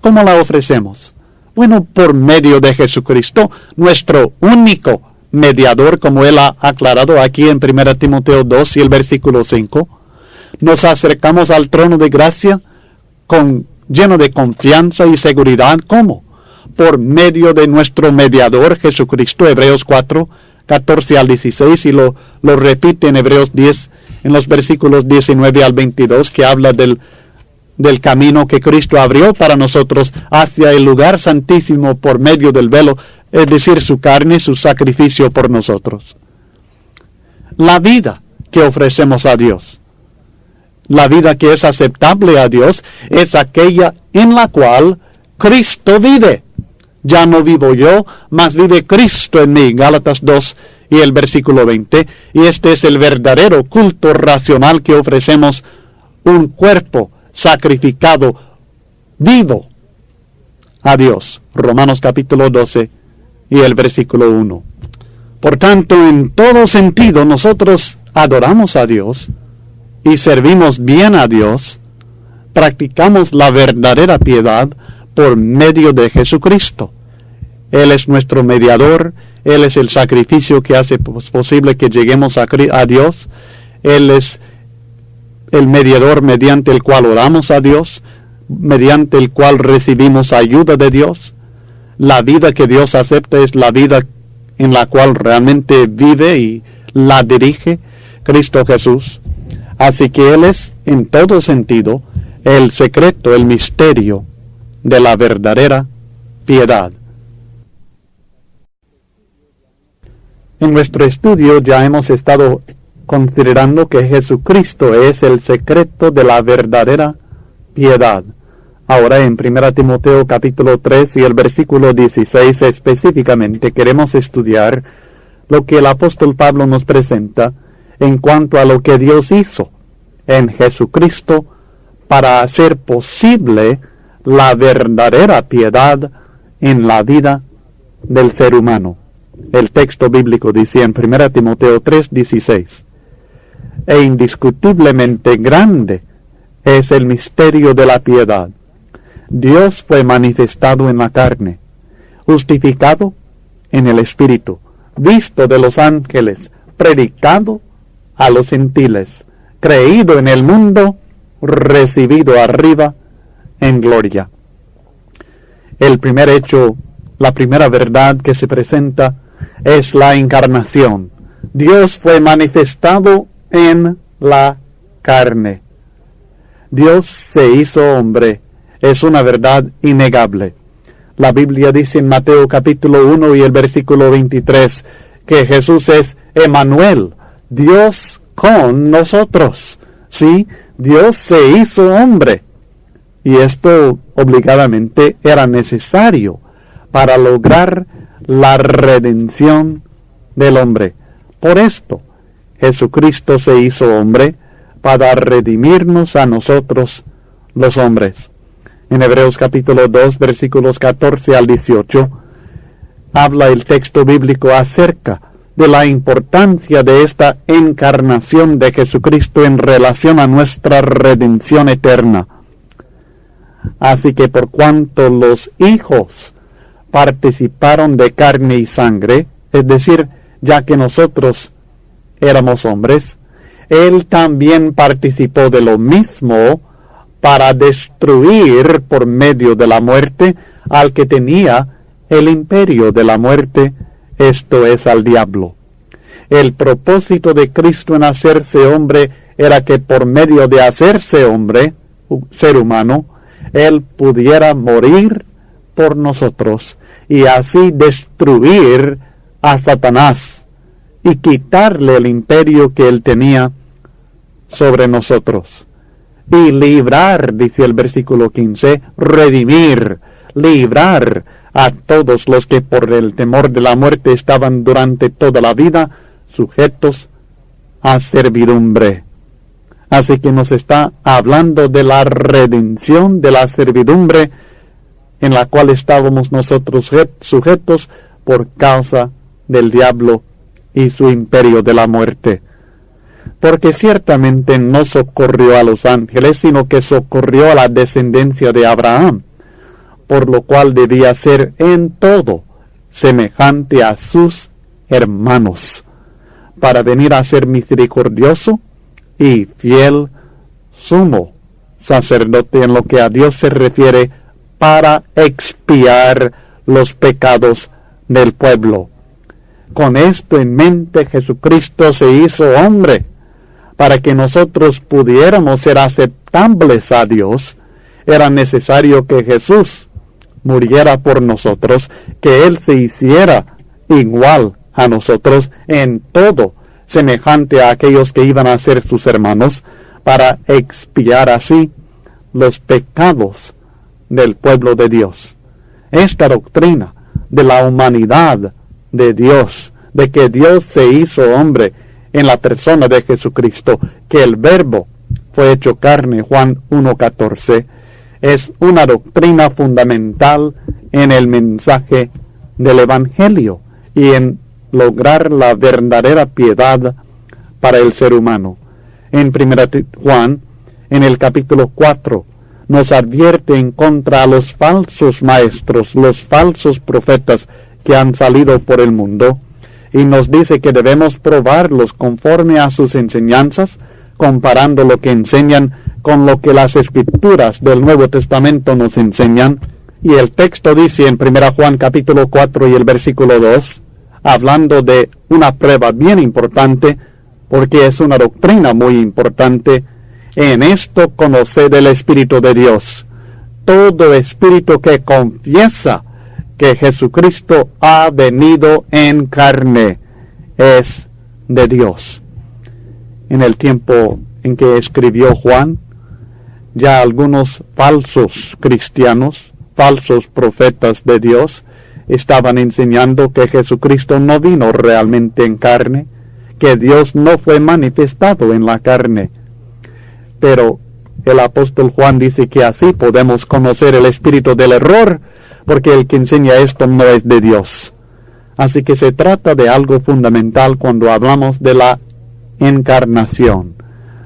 ¿cómo la ofrecemos? Bueno, por medio de Jesucristo, nuestro único mediador, como Él ha aclarado aquí en 1 Timoteo 2 y el versículo 5. Nos acercamos al trono de gracia lleno de confianza y seguridad. ¿Cómo? Por medio de nuestro mediador Jesucristo, Hebreos 4, 14 al 16, y lo repite en Hebreos 10, en los versículos 19 al 22, que habla del camino que Cristo abrió para nosotros hacia el lugar santísimo por medio del velo, es decir, su carne, su sacrificio por nosotros. La vida que ofrecemos a Dios, la vida que es aceptable a Dios, es aquella en la cual Cristo vive. Ya no vivo yo, mas vive Cristo en mí. Gálatas 2 y el versículo 20. Y este es el verdadero culto racional que ofrecemos, un cuerpo sacrificado vivo a Dios. Romanos capítulo 12 y el versículo 1. Por tanto, en todo sentido, nosotros adoramos a Dios y servimos bien a Dios practicamos la verdadera piedad por medio de Jesucristo. Él es nuestro mediador, Él es el sacrificio que hace posible que lleguemos a Dios, Él es el mediador mediante el cual oramos a Dios, mediante el cual recibimos ayuda de Dios. La vida que Dios acepta es la vida en la cual realmente vive y la dirige Cristo Jesús. Así que Él es, en todo sentido, el secreto, el misterio de la verdadera piedad. En nuestro estudio ya hemos estado considerando que Jesucristo es el secreto de la verdadera piedad. Ahora en 1 Timoteo capítulo 3 y el versículo 16 específicamente queremos estudiar lo que el apóstol Pablo nos presenta en cuanto a lo que Dios hizo en Jesucristo para hacer posible la verdadera piedad en la vida del ser humano. El texto bíblico dice en 1 Timoteo 3:16, e indiscutiblemente grande es el misterio de la piedad. Dios fue manifestado en la carne, justificado en el Espíritu, visto de los ángeles, predicado a los gentiles, creído en el mundo, recibido arriba en gloria. El primer hecho, la primera verdad que se presenta es la encarnación. Dios fue manifestado en la carne. Dios se hizo hombre. Es una verdad innegable. La Biblia dice en Mateo capítulo 1 y el versículo 23 que Jesús es Emmanuel, Dios con nosotros. Sí, Dios se hizo hombre. Y esto obligadamente era necesario para lograr la redención del hombre. Por esto, Jesucristo se hizo hombre para redimirnos a nosotros los hombres. En Hebreos capítulo 2, versículos 14 al 18, habla el texto bíblico acerca de la importancia de esta encarnación de Jesucristo en relación a nuestra redención eterna. Así que por cuanto los hijos participaron de carne y sangre, es decir, ya que nosotros éramos hombres, Él también participó de lo mismo para destruir por medio de la muerte al que tenía el imperio de la muerte, esto es, al diablo. El propósito de Cristo en hacerse hombre era que por medio de hacerse hombre, ser humano, Él pudiera morir por nosotros y así destruir a Satanás y quitarle el imperio que Él tenía sobre nosotros. Y librar, dice el versículo 15, redimir, librar a todos los que por el temor de la muerte estaban durante toda la vida sujetos a servidumbre. Así que nos está hablando de la redención de la servidumbre en la cual estábamos nosotros sujetos por causa del diablo y su imperio de la muerte. Porque ciertamente no socorrió a los ángeles, sino que socorrió a la descendencia de Abraham, por lo cual debía ser en todo semejante a sus hermanos, para venir a ser misericordioso y fiel sumo sacerdote en lo que a Dios se refiere, para expiar los pecados del pueblo. Con esto en mente, Jesucristo se hizo hombre, para que nosotros pudiéramos ser aceptables a Dios. Era necesario que Jesús muriera por nosotros, que Él se hiciera igual a nosotros en todo, semejante a aquellos que iban a ser sus hermanos, para expiar así los pecados del pueblo de Dios. Esta doctrina de la humanidad de Dios, de que Dios se hizo hombre en la persona de Jesucristo, que el Verbo fue hecho carne, Juan 1:14, es una doctrina fundamental en el mensaje del Evangelio y en lograr la verdadera piedad para el ser humano. En 1 Juan, en el capítulo 4, nos advierte en contra a los falsos maestros, los falsos profetas que han salido por el mundo, y nos dice que debemos probarlos conforme a sus enseñanzas, comparando lo que enseñan con lo que las escrituras del Nuevo Testamento nos enseñan. Y el texto dice en 1 Juan capítulo 4 y el versículo 2, hablando de una prueba bien importante, porque es una doctrina muy importante: en esto conoced el Espíritu de Dios. Todo espíritu que confiesa que Jesucristo ha venido en carne es de Dios. En el tiempo en que escribió Juan, ya algunos falsos cristianos, falsos profetas de Dios, estaban enseñando que Jesucristo no vino realmente en carne, que Dios no fue manifestado en la carne. Pero el apóstol Juan dice que así podemos conocer el espíritu del error, porque el que enseña esto no es de Dios. Así que se trata de algo fundamental cuando hablamos de la encarnación,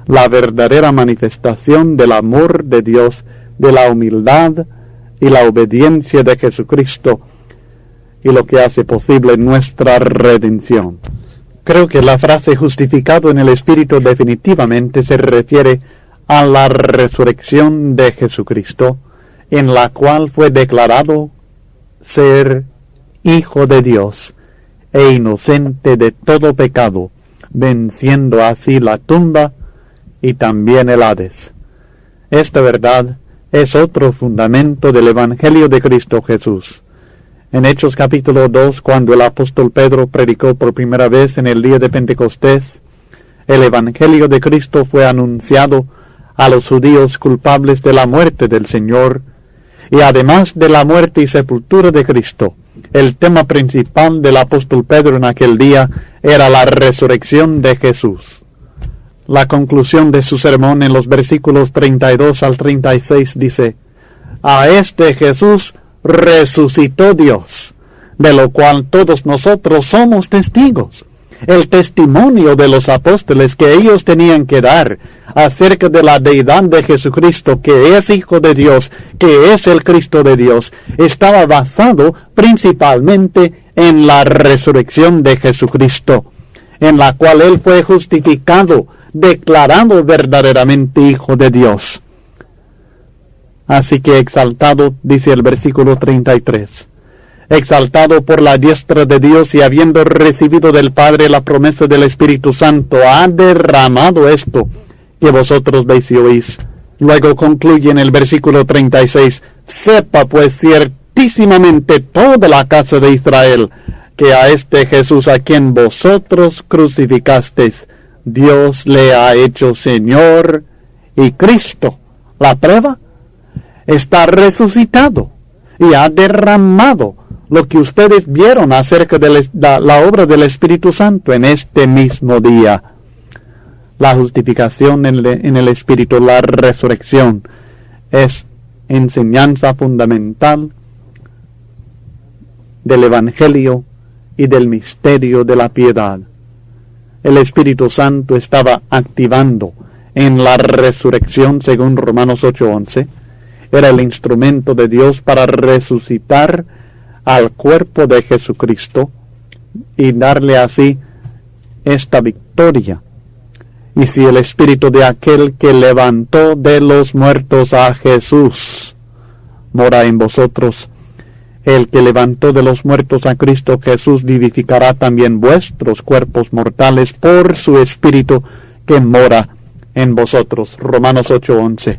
la verdadera manifestación del amor de Dios, de la humildad y la obediencia de Jesucristo, y lo que hace posible nuestra redención. Creo que la frase justificado en el Espíritu definitivamente se refiere a la resurrección de Jesucristo, en la cual fue declarado ser Hijo de Dios e inocente de todo pecado, venciendo así la tumba y también el Hades. Esta verdad es otro fundamento del Evangelio de Cristo Jesús. En Hechos capítulo 2, cuando el apóstol Pedro predicó por primera vez en el día de Pentecostés, el Evangelio de Cristo fue anunciado a los judíos culpables de la muerte del Señor, y además de la muerte y sepultura de Cristo, el tema principal del apóstol Pedro en aquel día era la resurrección de Jesús. La conclusión de su sermón en los versículos 32 al 36 dice: a este Jesús resucitó Dios, de lo cual todos nosotros somos testigos. El testimonio de los apóstoles que ellos tenían que dar acerca de la deidad de Jesucristo, que es Hijo de Dios, que es el Cristo de Dios, estaba basado principalmente en la resurrección de Jesucristo, en la cual Él fue justificado, declarado verdaderamente Hijo de Dios. Así que exaltado, dice el versículo 33, exaltado por la diestra de Dios y habiendo recibido del Padre la promesa del Espíritu Santo, ha derramado esto que vosotros veis y oís. Luego concluye en el versículo 36, sepa pues ciertísimamente toda la casa de Israel, que a este Jesús a quien vosotros crucificasteis, Dios le ha hecho Señor y Cristo. La prueba: está resucitado y ha derramado lo que ustedes vieron acerca de la obra del Espíritu Santo en este mismo día. La justificación en el Espíritu, la resurrección, es enseñanza fundamental del Evangelio y del misterio de la piedad. El Espíritu Santo estaba activando en la resurrección, según Romanos 8:11. Era el instrumento de Dios para resucitar al cuerpo de Jesucristo y darle así esta victoria. Y si el Espíritu de aquel que levantó de los muertos a Jesús mora en vosotros, el que levantó de los muertos a Cristo Jesús vivificará también vuestros cuerpos mortales por su Espíritu que mora en vosotros. Romanos 8:11.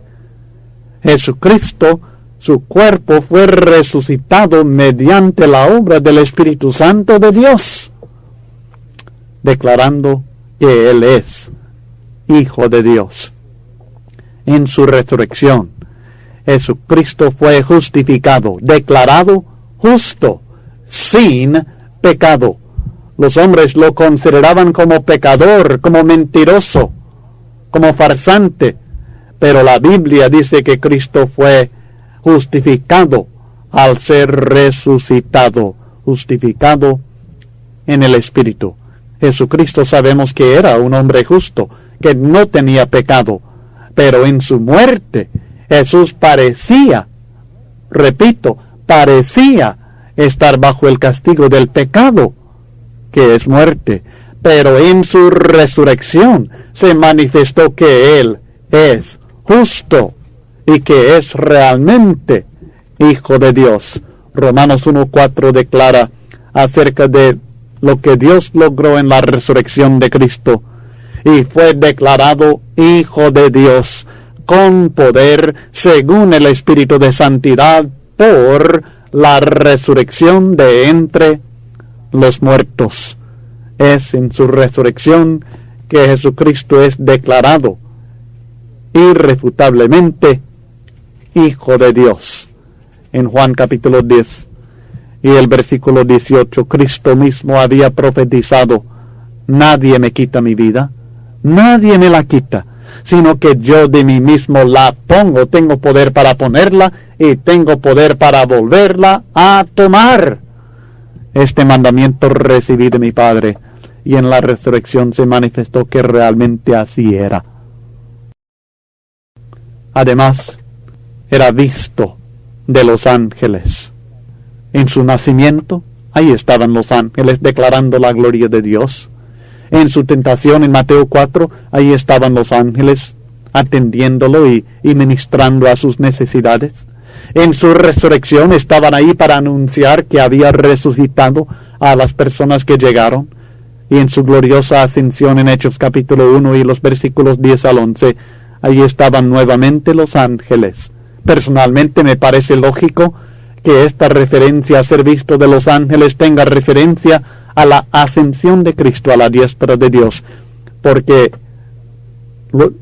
Jesucristo, su cuerpo fue resucitado mediante la obra del Espíritu Santo de Dios, declarando que Él es Hijo de Dios. En su resurrección, Jesucristo fue justificado, declarado justo, sin pecado. Los hombres lo consideraban como pecador, como mentiroso, como farsante, pero la Biblia dice que Cristo fue justificado al ser resucitado, justificado en el Espíritu. Jesucristo sabemos que era un hombre justo, que no tenía pecado, pero en su muerte Jesús parecía, repito, parecía estar bajo el castigo del pecado, que es muerte, pero en su resurrección se manifestó que Él es justo y que es realmente Hijo de Dios. Romanos 1:4 declara acerca de lo que Dios logró en la resurrección de Cristo, y fue declarado Hijo de Dios con poder según el Espíritu de Santidad por la resurrección de entre los muertos. Es en su resurrección que Jesucristo es declarado irrefutablemente Hijo de Dios. En Juan capítulo 10 y el versículo 18, Cristo mismo había profetizado: nadie me quita mi vida, nadie me la quita, sino que yo de mí mismo la pongo. Tengo poder para ponerla y tengo poder para volverla a tomar. Este mandamiento recibí de mi Padre, y en la resurrección se manifestó que realmente así era. Además, era visto de los ángeles. En su nacimiento, ahí estaban los ángeles declarando la gloria de Dios. En su tentación en Mateo 4, ahí estaban los ángeles atendiéndolo y ministrando a sus necesidades. En su resurrección estaban ahí para anunciar que había resucitado a las personas que llegaron. Y en su gloriosa ascensión en Hechos capítulo 1 y los versículos 10 al 11, ahí estaban nuevamente los ángeles. Personalmente me parece lógico que esta referencia a ser visto de los ángeles tenga referencia a la ascensión de Cristo a la diestra de Dios, porque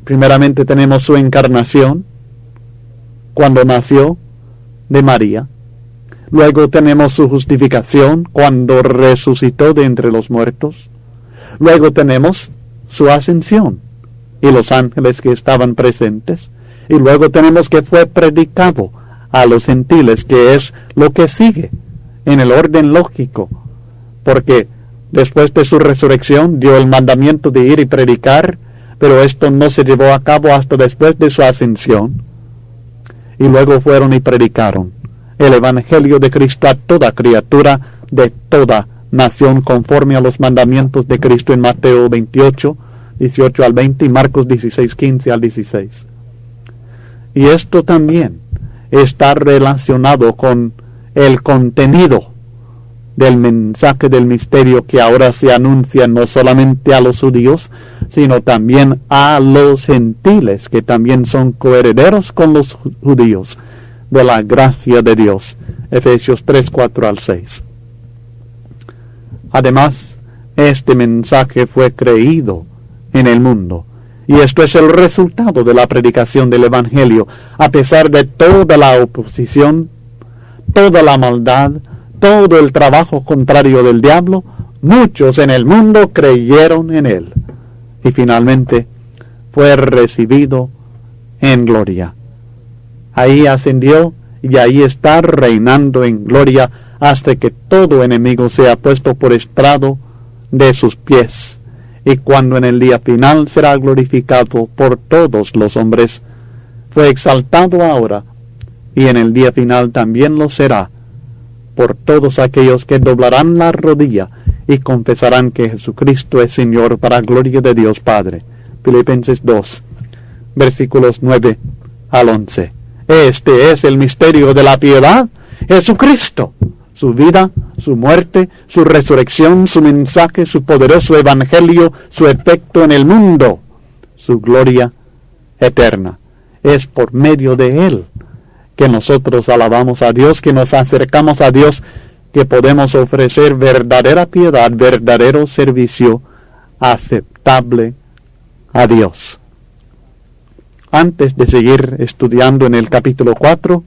primeramente tenemos su encarnación cuando nació de María, luego tenemos su justificación cuando resucitó de entre los muertos, luego tenemos su ascensión y los ángeles que estaban presentes, y luego tenemos que fue predicado a los gentiles, que es lo que sigue en el orden lógico, porque después de su resurrección dio el mandamiento de ir y predicar, pero esto no se llevó a cabo hasta después de su ascensión, y luego fueron y predicaron el Evangelio de Cristo a toda criatura de toda nación, conforme a los mandamientos de Cristo en Mateo 28, 18 al 20 y Marcos 16, 15 al 16. Y esto también está relacionado con el contenido del mensaje del misterio que ahora se anuncia no solamente a los judíos, sino también a los gentiles, que también son coherederos con los judíos de la gracia de Dios. Efesios 3, 4 al 6. Además, este mensaje fue creído en el mundo, y esto es el resultado de la predicación del Evangelio. A pesar de toda la oposición, toda la maldad, todo el trabajo contrario del diablo, muchos en el mundo creyeron en él, y finalmente fue recibido en gloria. Ahí ascendió y ahí está reinando en gloria hasta que todo enemigo sea puesto por estrado de sus pies, y cuando en el día final será glorificado por todos los hombres. Fue exaltado ahora, y en el día final también lo será por todos aquellos que doblarán la rodilla y confesarán que Jesucristo es Señor, para gloria de Dios Padre. Filipenses 2, versículos 9 al 11. Este es el misterio de la piedad: Jesucristo, su vida, su muerte, su resurrección, su mensaje, su poderoso evangelio, su efecto en el mundo, su gloria eterna. Es por medio de él que nosotros alabamos a Dios, que nos acercamos a Dios, que podemos ofrecer verdadera piedad, verdadero servicio aceptable a Dios. Antes de seguir estudiando en el capítulo 4,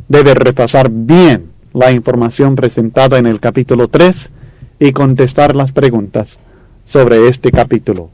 debe repasar bien la información presentada en el capítulo 3 y contestar las preguntas sobre este capítulo.